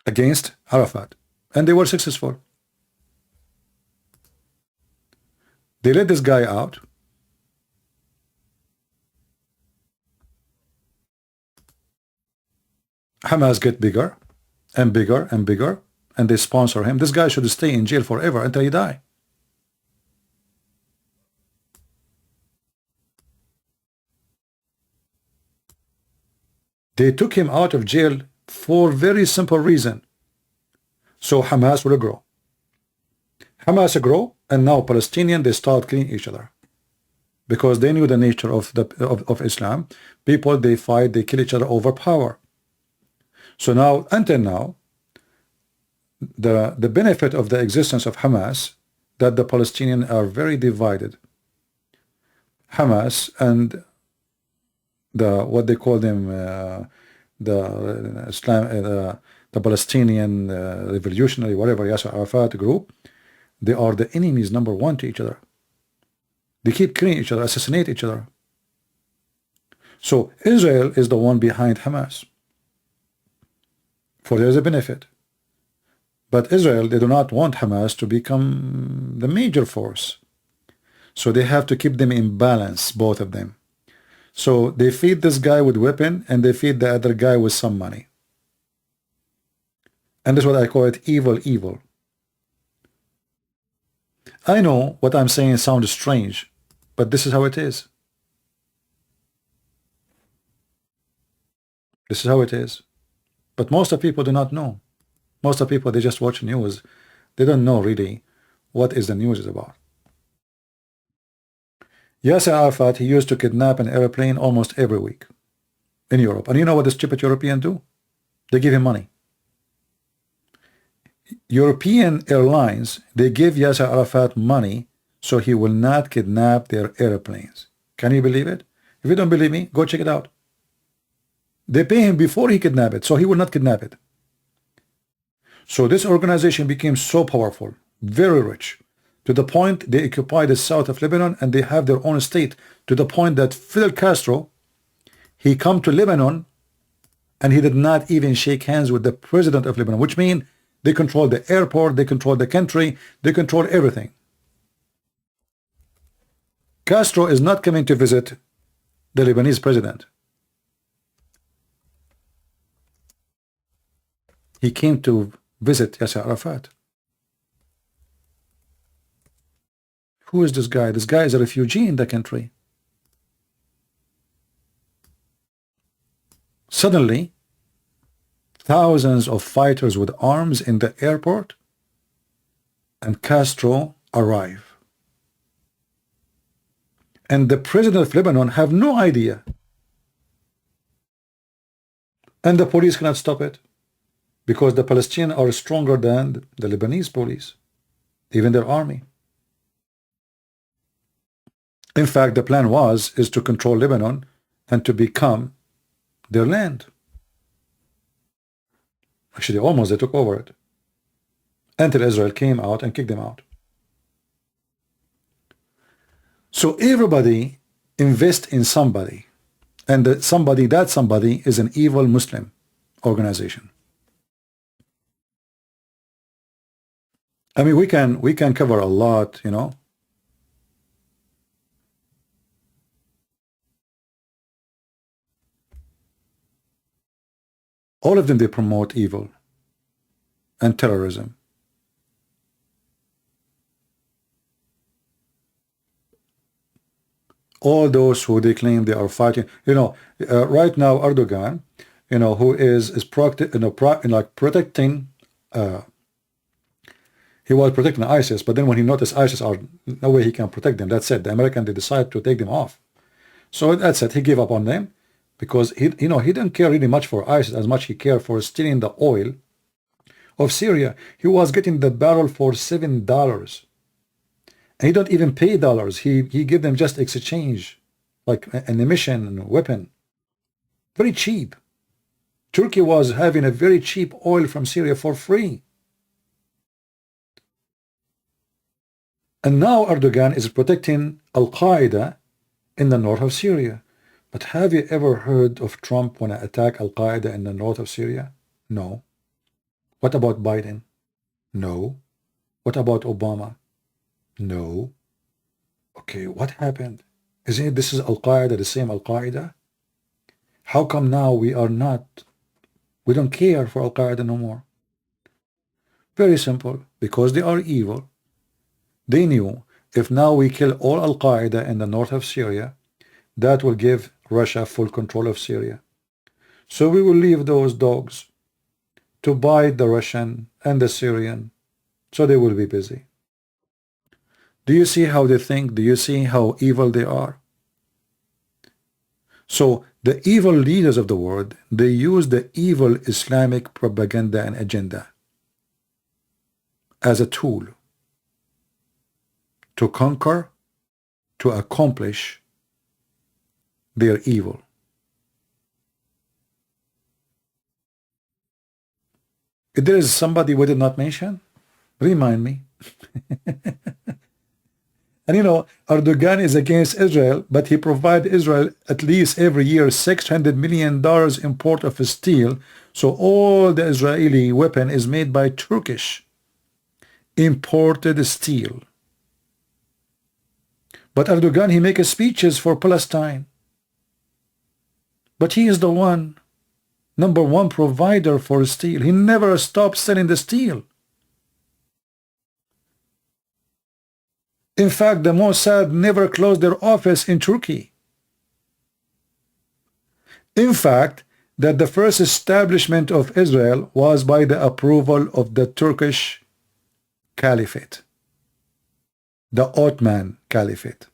against Arafat, and they were successful. They let this guy out. Hamas get bigger and bigger and bigger, and they sponsor him. This guy should stay in jail forever until he die. They took him out of jail for very simple reason. So Hamas will grow. Hamas grow, and now Palestinian, they start killing each other. Because they knew the nature of Islam. People, they fight, they kill each other over power. So now, until now, the benefit of the existence of Hamas, that the Palestinians are very divided. Hamas and what they call them, the Palestinian revolutionary, whatever, Yasser Arafat group, they are the enemies #1 to each other. They keep killing each other, assassinate each other. So Israel is the one behind Hamas, for there is a benefit. But Israel, they do not want Hamas to become the major force. So they have to keep them in balance, both of them. So they feed this guy with weapon, and they feed the other guy with some money. And that's what I call it, evil, evil. I know what I'm saying sounds strange, but this is how it is. This is how it is. But most of people do not know. Most of people, they just watch news. They don't know really what is the news is about. Yasser Arafat, he used to kidnap an airplane almost every week in Europe. And you know what the stupid Europeans do? They give him money. European airlines, they give Yasser Arafat money so he will not kidnap their airplanes. Can you believe it? If you don't believe me, go check it out. They pay him before he kidnap it, so he will not kidnap it. So this organization became so powerful, very rich, to the point they occupy the south of Lebanon, and they have their own state, to the point that Fidel Castro, he come to Lebanon and he did not even shake hands with the president of Lebanon, which means they control the airport, they control the country, they control everything. Castro is not coming to visit the Lebanese president. He came to visit Yasser Arafat. Who is this guy? This guy is a refugee in the country. Suddenly, thousands of fighters with arms in the airport, and Castro arrive. And the president of Lebanon have no idea. And the police cannot stop it, because the Palestinians are stronger than the Lebanese police, even their army. In fact, the plan is to control Lebanon and to become their land. Actually, almost they took over it, until Israel came out and kicked them out. So everybody invest in somebody, and that somebody is an evil Muslim organization. I mean, we can cover a lot, you know. All of them, they promote evil and terrorism. All those who they claim they are fighting, you know, right now Erdogan, you know, who is protecting. He was protecting ISIS, but then when he noticed ISIS are no way he can protect them, that's it. The American, they decided to take them off. So that's it. He gave up on them. Because he didn't care really much for ISIS as much he cared for stealing the oil of Syria. He was getting the barrel for $7. And he don't even pay dollars. He give them just exchange, like an emission and a weapon. Very cheap. Turkey was having a very cheap oil from Syria for free. And now Erdogan is protecting Al-Qaeda in the north of Syria. But have you ever heard of Trump when I attack Al-Qaeda in the north of Syria? No. What about Biden? No. What about Obama? No. Okay, what happened? Isn't it this is Al-Qaeda, the same Al-Qaeda? How come now we don't care for Al-Qaeda no more? Very simple, because they are evil. They knew if now we kill all Al-Qaeda in the north of Syria, that will give Russia full control of Syria. So we will leave those dogs to bite the Russian and the Syrian, so they will be busy. Do you see how they think? Do you see how evil they are? So the evil leaders of the world, they use the evil Islamic propaganda and agenda as a tool to conquer, to accomplish their evil. If there is somebody we did not mention, remind me. And you know, Erdogan is against Israel, but he provides Israel at least every year $600 million import of steel. So all the Israeli weapon is made by Turkish imported steel. But Erdogan, he makes speeches for Palestine. But he is the number one provider for steel. He never stopped selling the steel. In fact, the Mossad never closed their office in Turkey. In fact, that the first establishment of Israel was by the approval of the Turkish Caliphate, the Ottoman Caliphate.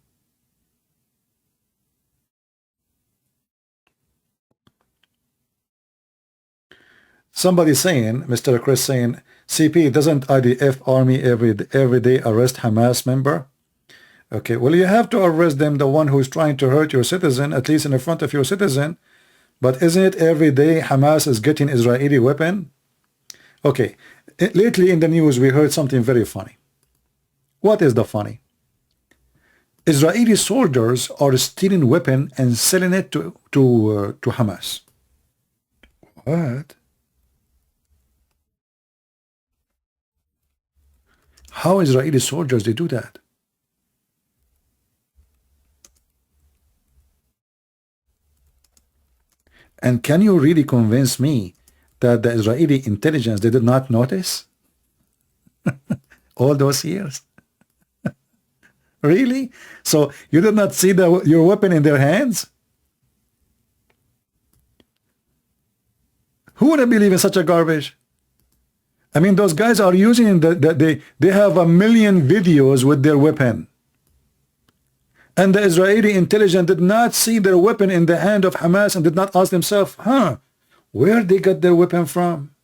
Somebody saying, Mr. Chris saying, CP, doesn't IDF army every day arrest Hamas member? Okay, well, you have to arrest them, the one who is trying to hurt your citizen, at least in the front of your citizen. But isn't it every day Hamas is getting Israeli weapon? Okay, lately in the news we heard something very funny. What is the funny? Israeli soldiers are stealing weapon and selling it to Hamas. What? How Israeli soldiers they do that? And can you really convince me that the Israeli intelligence they did not notice all those years? Really? So you did not see your weapon in their hands? Who would believe in such a garbage? I mean, those guys are using they have 1 million videos with their weapon. And the Israeli intelligence did not see their weapon in the hand of Hamas and did not ask themselves, where they got their weapon from?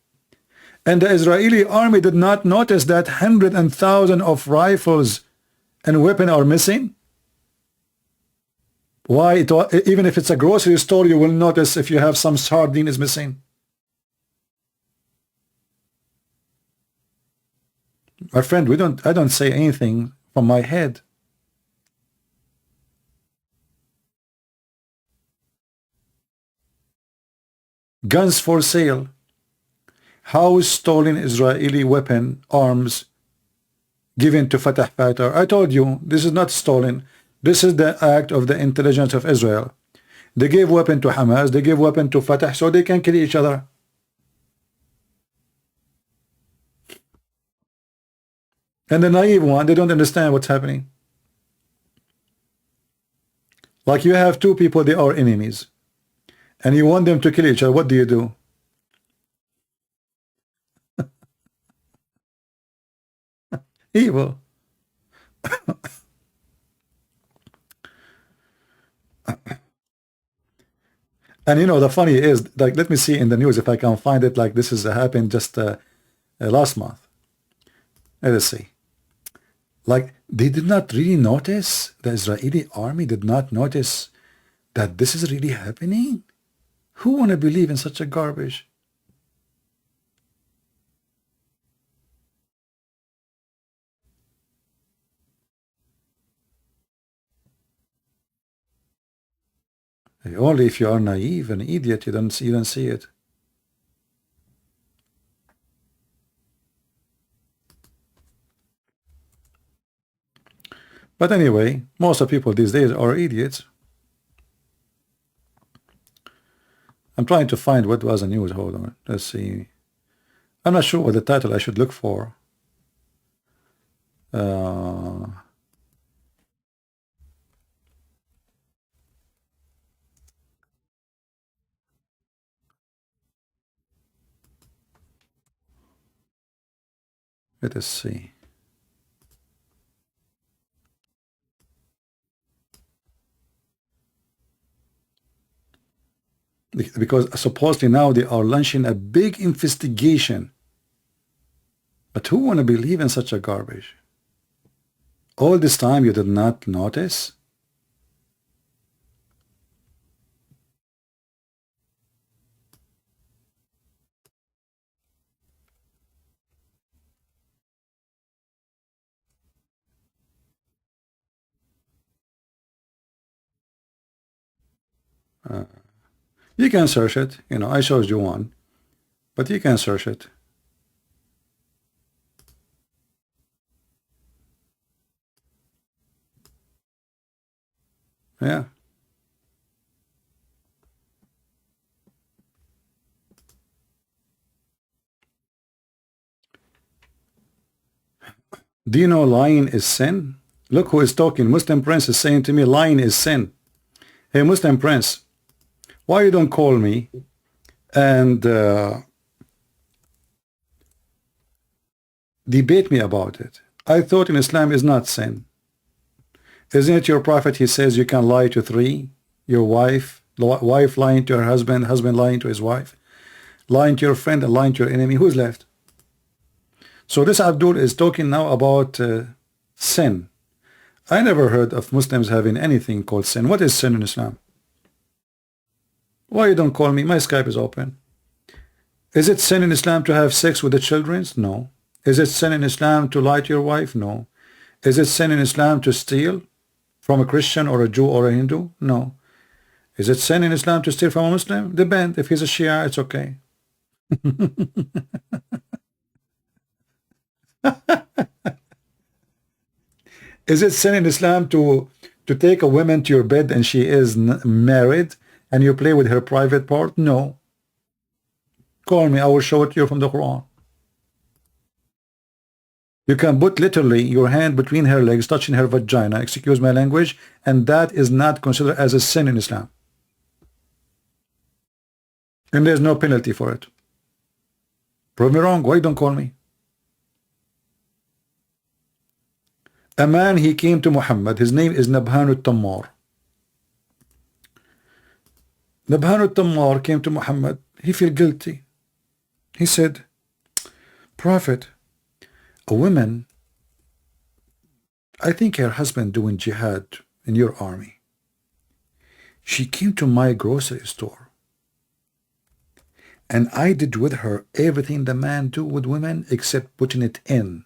And the Israeli army did not notice that hundreds and thousands of rifles and weapons are missing? Why? Even if it's a grocery store, you will notice if you have some sardine is missing. My friend, I don't say anything from my head. Guns for sale. How is stolen Israeli weapon arms given to Fatah fighter? I told you, this is not stolen. This is the act of the intelligence of Israel. They gave weapon to Hamas, they gave weapon to Fatah so they can kill each other. And the naive one, they don't understand what's happening. Like you have two people, they are enemies. And you want them to kill each other, what do you do? Evil. And you know, the funny is, like, let me see in the news if I can find it, like this has happened just last month. Let us see. Like, they did not really notice, the Israeli army did not notice that this is really happening? Who want to believe in such a garbage? Only if you are naive and idiot, you don't see it. But anyway, most of people these days are idiots. I'm trying to find what was the news. Hold on, let's see. I'm not sure what the title I should look for. Let us see. Because supposedly now they are launching a big investigation. But who want to believe in such a garbage? All this time you did not notice? You can search it. You know, I showed you one. But you can search it. Yeah. Do you know lying is sin? Look who is talking. Muslim Prince is saying to me, lying is sin. Hey, Muslim Prince, why you don't call me and debate me about it? I thought in Islam is not sin. Isn't it your prophet? He says you can lie to three. Your wife lying to her husband, husband lying to his wife, lying to your friend, and lying to your enemy. Who's left? So this Abdul is talking now about sin. I never heard of Muslims having anything called sin. What is sin in Islam? Why you don't call me? My Skype is open. Is it sin in Islam to have sex with the children? No. Is it sin in Islam to lie to your wife? No. Is it sin in Islam to steal from a Christian or a Jew or a Hindu? No. Is it sin in Islam to steal from a Muslim? Depends. If he's a Shia, it's okay. Is it sin in Islam to take a woman to your bed and she is married and you play with her private part? No. Call me, I will show it to you from the Quran. You can put literally your hand between her legs, touching her vagina, excuse my language, and that is not considered as a sin in Islam. And there's no penalty for it. Prove me wrong. Why don't call me? A man, he came to Muhammad. His name is Nabhan al-Tammar. Nabhan al-Tammar came to Muhammad. He felt guilty. He said, Prophet, a woman, I think her husband doing jihad in your army. She came to my grocery store. And I did with her everything the man do with women except putting it in.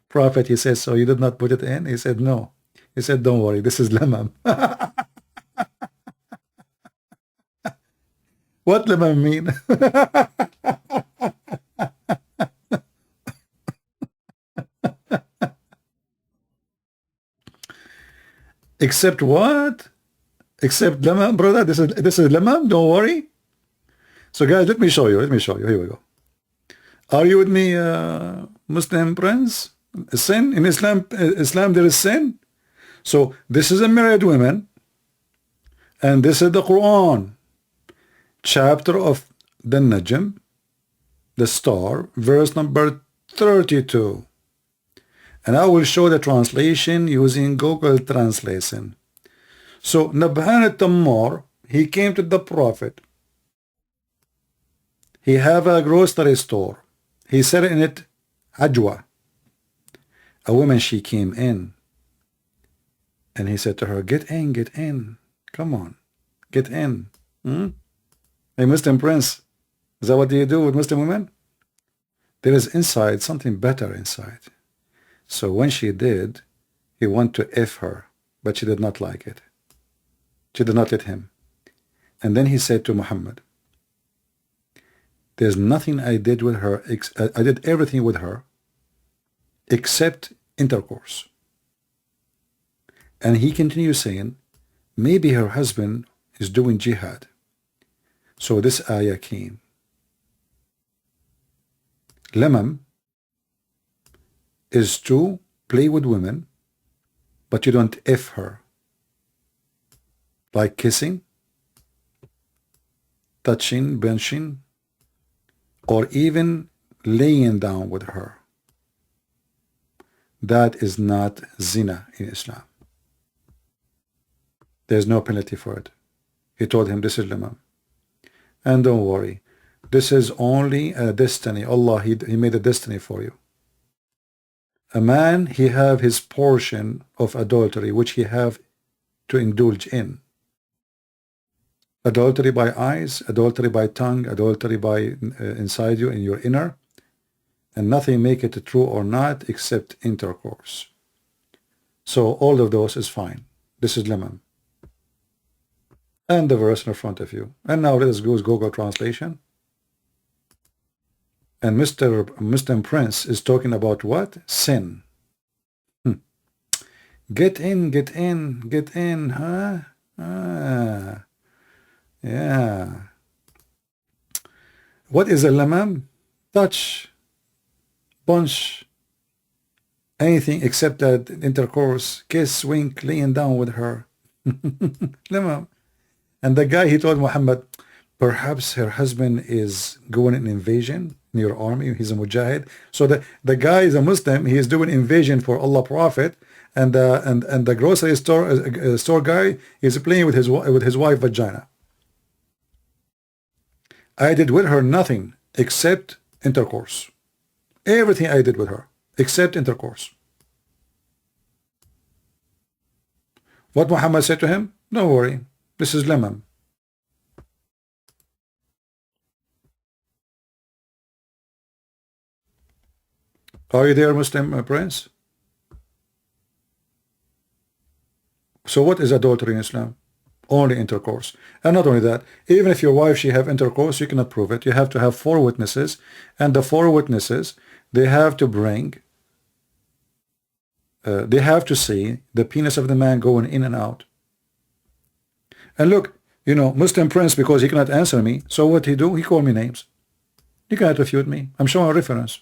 Prophet, he says, so you did not put it in? He said, no. He said, don't worry, this is lamam. What lamam mean? Except what? Except lamam, brother. This is lamam. Don't worry. So guys, let me show you. Here we go. Are you with me, Muslim friends? Sin in Islam. Islam there is sin. So this is a married woman, and this is the Quran, chapter of the Najm, the star, verse number 32. And I will show the translation using Google Translation. So Nabhan al-Tammar, he came to the Prophet. He have a grocery store. He said in it, Ajwa. A woman, she came in. And he said to her, get in, get in. Come on, get in. Hey, Muslim Prince, is that what you do with Muslim women? There is inside something better inside. So when she did, he wanted to F her, but she did not like it. She did not let him. And then he said to Muhammad, There's nothing I did with her. I did everything with her except intercourse. And he continues saying, maybe her husband is doing jihad. So this ayah came. Lamam is to play with women, but you don't F her. Like kissing, touching, benching, or even laying down with her. That is not zina in Islam. There's no penalty for it. He told him, this is lamam. And don't worry, this is only a destiny. Allah, he made a destiny for you. A man, he have his portion of adultery, which he have to indulge in. Adultery by eyes, adultery by tongue, adultery by inside you, in your inner, and nothing make it true or not except intercourse. So all of those is fine. This is lamam. And the verse in front of you. And now let us go to Google translation. And Mr. Muslim Prince is talking about what? Sin. Get in, get in, get in, huh? Ah, yeah. What is a lamam? Touch, punch, anything except that intercourse, kiss, wink, laying down with her. Lamam. And the guy, he told Muhammad, perhaps her husband is going an invasion in your army. He's a mujahid. So the guy is a Muslim. He is doing invasion for Allah Prophet, and the grocery store guy is playing with his wife vagina. I did with her nothing except intercourse. Everything I did with her except intercourse. What Muhammad said to him? Don't worry. This is lamam. Are you there, Muslim Prince? So what is adultery in Islam? Only intercourse. And not only that, even if your wife, she have intercourse, you cannot prove it. You have to have 4 witnesses, and the 4 witnesses, they have to bring, they have to see the penis of the man going in and out. And look, you know, Muslim Prince, because he cannot answer me, so what he do? He call me names. He cannot refute me. I'm showing a reference.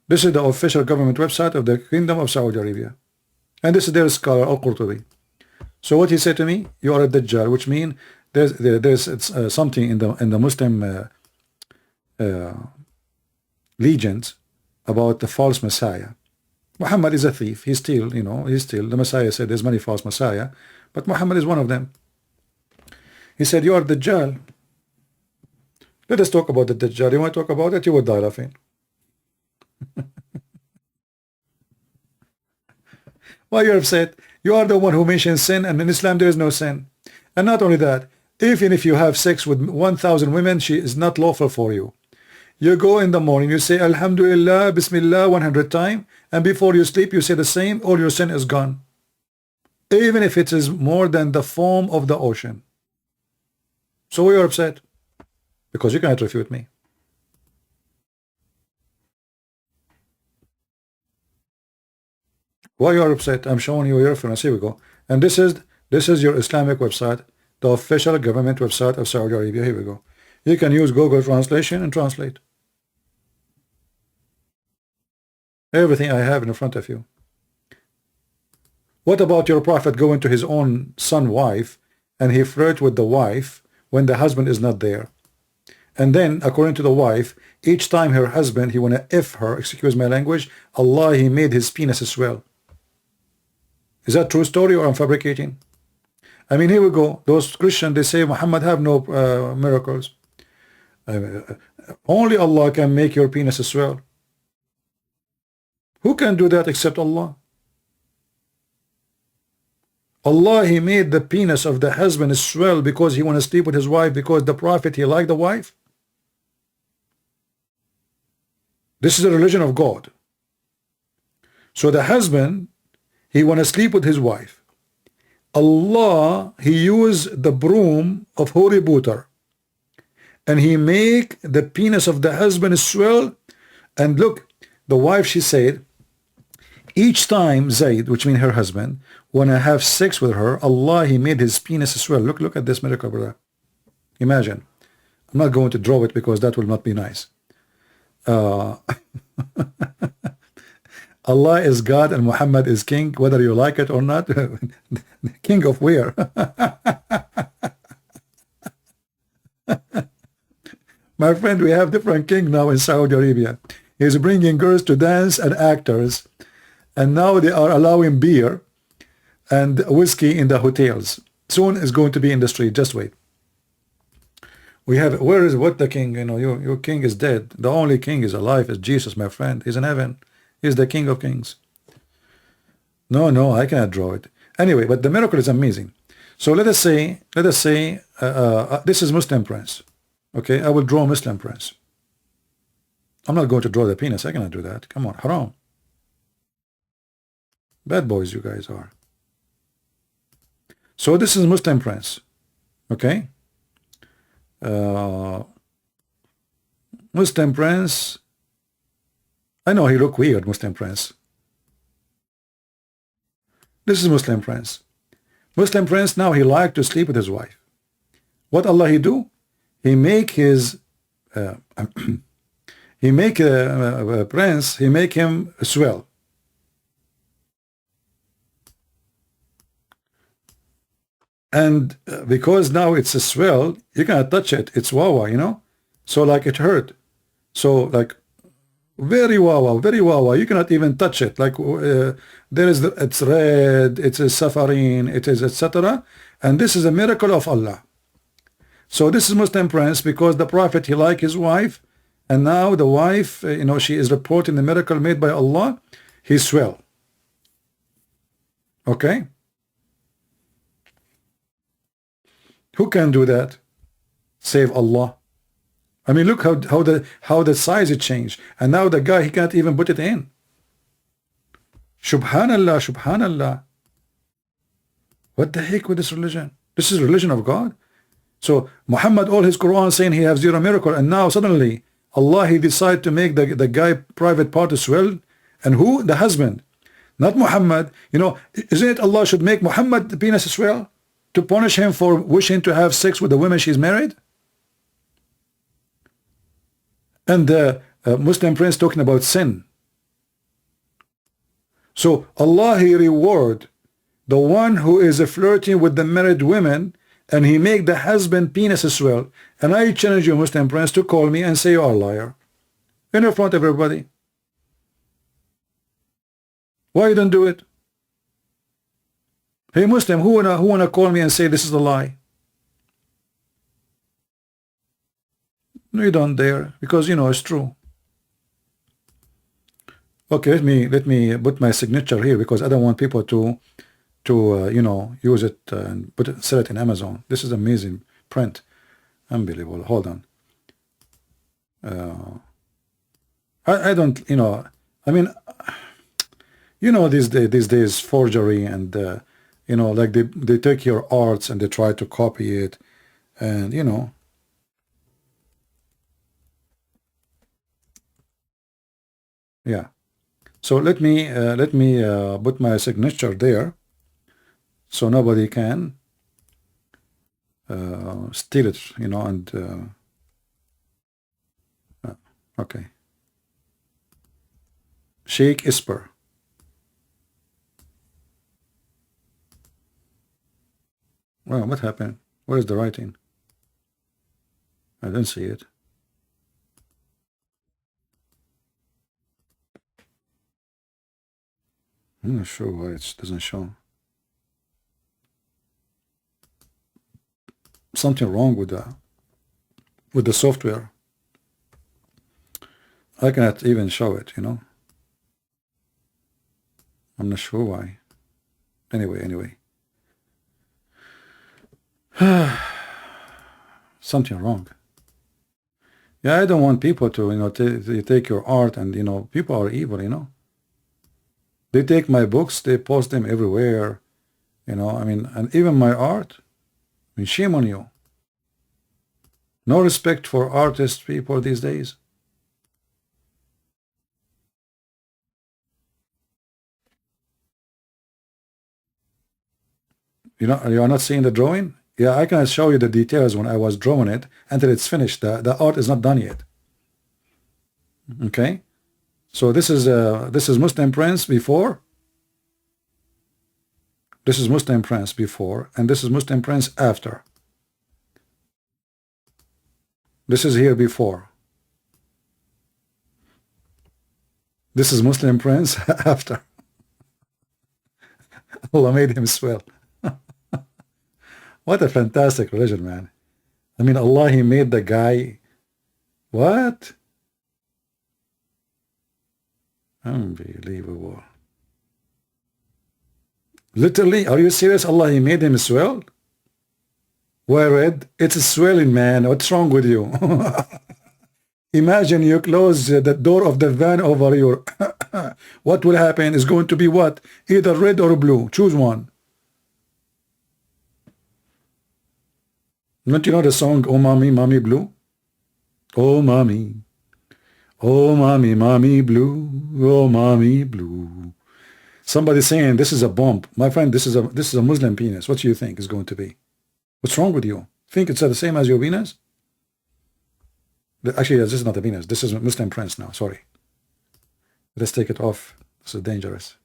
This is the official government website of the Kingdom of Saudi Arabia. And this is their scholar, Al-Qurtubi. So what he said to me, you are a Dajjal, which means there's something in the Muslim legends about the false Messiah. Muhammad is a thief. He's still, you know, he's still. The Messiah said there's many false Messiah, but Muhammad is one of them. He said, you are Dajjal. Let us talk about the Dajjal. You want to talk about it? You will die laughing. Why you're upset? You are the one who mentions sin, and in Islam there is no sin. And not only that, even if you have sex with 1,000 women, she is not lawful for you. You go in the morning, you say Alhamdulillah, Bismillah 100 times, and before you sleep you say the same, all your sin is gone. Even if it is more than the foam of the ocean. So you're upset, because you cannot refute me. Why you are upset? I'm showing you your reference. Here we go. And this is your Islamic website, the official government website of Saudi Arabia. Here we go. You can use Google translation and translate. Everything I have in front of you. What about your prophet going to his own son wife and he flirt with the wife when the husband is not there? And then, according to the wife, each time her husband, he want to F her, excuse my language, Allah, he made his penis swell. Is that true story or I'm fabricating? I mean, here we go. Those Christians, they say Muhammad have no miracles. Only Allah can make your penis swell. Who can do that except Allah? Allah, he made the penis of the husband swell because he want to sleep with his wife, because the prophet, he liked the wife. This is the religion of God. So the husband, he want to sleep with his wife. Allah, he used the broom of holy butter, and he make the penis of the husband swell. And look, the wife, she said, each time Zayd, which means her husband, when I have sex with her, Allah, he made his penis swell. Look at this miracle, brother. Imagine. I'm not going to draw it because that will not be nice. Allah is God and Muhammad is king, whether you like it or not. King of where? My friend, we have different king now in Saudi Arabia. He's bringing girls to dance and actors, and now they are allowing beer and whiskey in the hotels. Soon it's going to be in the street. Just wait. We have, where is what the king? You know, your king is dead. The only king is alive is Jesus, my friend. He's in heaven. He's the King of Kings. No, I cannot draw it. Anyway, but the miracle is amazing. So let us say, this is Muslim prince. Okay, I will draw Muslim prince. I'm not going to draw the penis. I cannot do that. Come on, haram. Bad boys you guys are. So this is Muslim prince. Okay. Muslim prince. I know he look weird, Muslim prince. This is Muslim prince. Muslim prince, now he like to sleep with his wife. What Allah he do? He make his he make a prince, he make him swell. And because now it's a swell, you cannot touch it. It's wawa, you know. So like it hurt. So like very wawa, very wawa. You cannot even touch it. Like there is it's red, it's a safarin, it is etc. And this is a miracle of Allah. So this is Muslim prince because the Prophet he like his wife, and now the wife, you know, she is reporting the miracle made by Allah. He swell. Okay. Who can do that? Save Allah. I mean, look how the size it changed, and now the guy he can't even put it in. Subhanallah, Subhanallah. What the heck with this religion? This is religion of God. So Muhammad, all his Quran saying he has zero miracle, and now suddenly Allah he decide to make the guy private part swell, and who? The husband, not Muhammad. You know, isn't it Allah should make Muhammad the penis swell to punish him for wishing to have sex with the women she's married? And the Muslim prince talking about sin. So Allah he reward the one who is flirting with the married women, and he make the husband penis swell. And I challenge you, Muslim prince, to call me and say you are a liar in front of everybody. Why you don't do it? Hey Muslim, who wanna call me and say this is a lie? No, you don't dare, because you know it's true. Okay, let me put my signature here because I don't want people to you know, use it and sell it in Amazon. This is amazing print, unbelievable. Hold on. I don't, you know, I mean, you know, these days forgery and you know, like they take your arts and they try to copy it, and you know. Yeah. So let me put my signature there, so nobody can steal it, you know. And okay. Sheikh Isper. Well, what happened? Where is the writing? I didn't see it. I'm not sure why it doesn't show. Something wrong with the software. I cannot even show it, you know. I'm not sure why. Anyway. Something wrong. Yeah, I don't want people to, you know, they take your art, and you know, people are evil, you know. They take my books, they post them everywhere, you know. I mean, and even my art. I mean, shame on you. No respect for artists, people these days. You are not seeing the drawing? Yeah, I can show you the details when I was drawing it until it's finished. The art is not done yet. Okay, so this is Muslim Prince before. This is Muslim Prince before, and this is Muslim Prince after. This is here before. This is Muslim Prince after. Allah made him swell. What a fantastic religion, man. I mean, Allah, he made the guy. What? Unbelievable. Literally, are you serious? Allah, he made him swell? Why red? It's swelling, man. What's wrong with you? Imagine you close the door of the van over your what will happen is going to be what? Either red or blue. Choose one. Don't you know the song, Oh Mommy, Mommy Blue? Oh Mommy. Oh Mommy, Mommy Blue. Oh Mommy Blue. Somebody saying this is a bomb. My friend, this is a Muslim penis. What do you think is going to be? What's wrong with you? Think it's the same as your penis? Actually, this is not a penis. This is a Muslim Prince now. Sorry. Let's take it off. This is dangerous.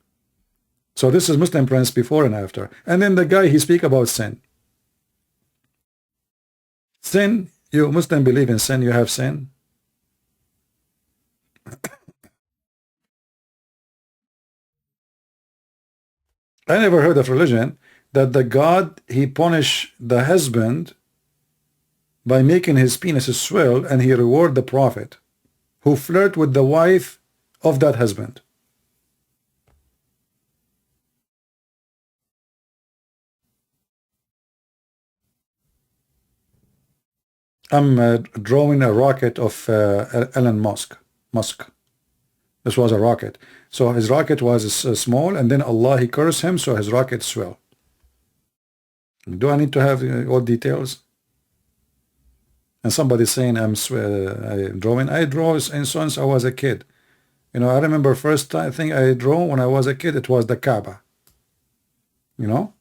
So this is Muslim Prince before and after. And then the guy, he speak about sin. Sin, you Muslim believe in sin, you have sin. I never heard of religion that the God, he punish the husband by making his penis swell, and he reward the prophet who flirt with the wife of that husband. I'm drawing a rocket of Elon Musk. This was a rocket. So his rocket was small, and then Allah, he cursed him, so his rocket swell. Do I need to have all details? And somebody saying I'm drawing. I draw since I was a kid. You know, I remember first thing I drew when I was a kid, it was the Kaaba. You know?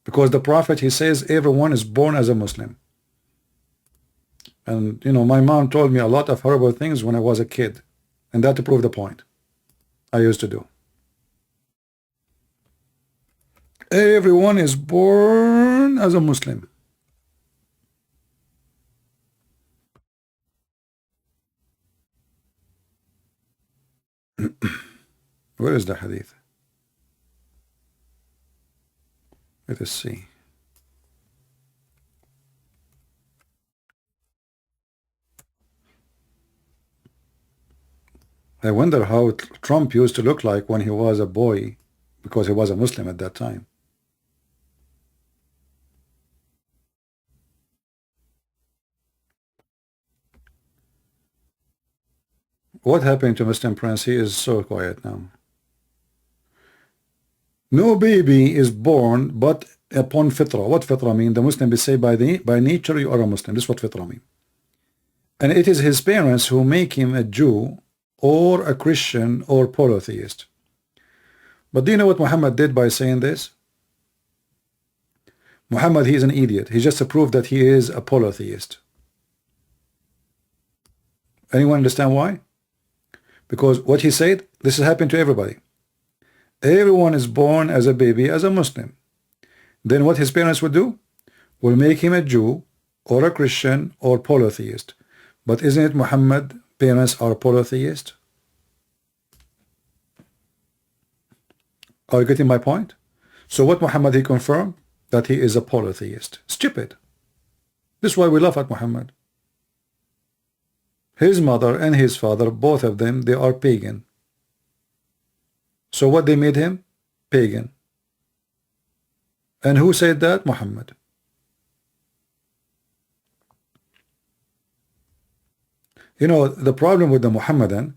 Because the Prophet, he says everyone is born as a Muslim. And, you know, my mom told me a lot of horrible things when I was a kid. And that to prove the point. I used to do. Everyone is born as a Muslim. Where is the hadith? Let us see. I wonder how Trump used to look like when he was a boy, because he was a Muslim at that time. What happened to Muslim Prince? He is so quiet now. No baby is born but upon fitra. What fitra mean? The Muslim will say by nature you are a Muslim. This is what fitra mean. And it is his parents who make him a Jew or a Christian or polytheist. But do you know what Muhammad did by saying this? Muhammad, he is an idiot. He just proved that he is a polytheist. Anyone understand why? Because what he said, this has happened to everybody. Everyone is born as a baby as a Muslim. Then what his parents would do? Will make him a Jew or a Christian or polytheist. But isn't it Muhammad, parents are polytheist? Are you getting my point? So what Muhammad, he confirmed? That he is a polytheist. Stupid. This is why we laugh at Muhammad. His mother and his father, both of them, they are pagan. So what they made him? Pagan. And who said that? Muhammad. You know, the problem with the Muhammadan,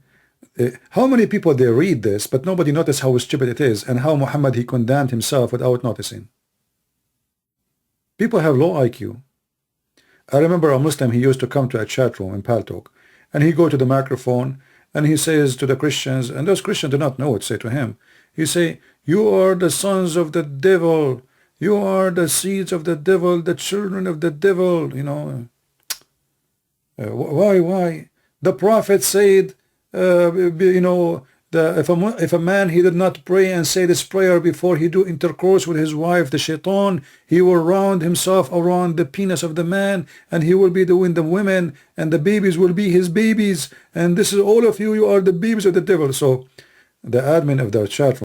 how many people they read this, but nobody notice how stupid it is, and how Muhammad, he condemned himself without noticing. People have low IQ. I remember a Muslim, he used to come to a chat room in Paltalk, and he go to the microphone and he says to the Christians, and those Christians do not know what to say to him. He say, you are the sons of the devil, you are the seeds of the devil, the children of the devil, you know. Why? The Prophet said, you know, if a man he did not pray and say this prayer before he do intercourse with his wife, the shaitan, he will round himself around the penis of the man, and he will be doing the women, and the babies will be his babies, and this is all of you, you are the babies of the devil. So the admin of the chat room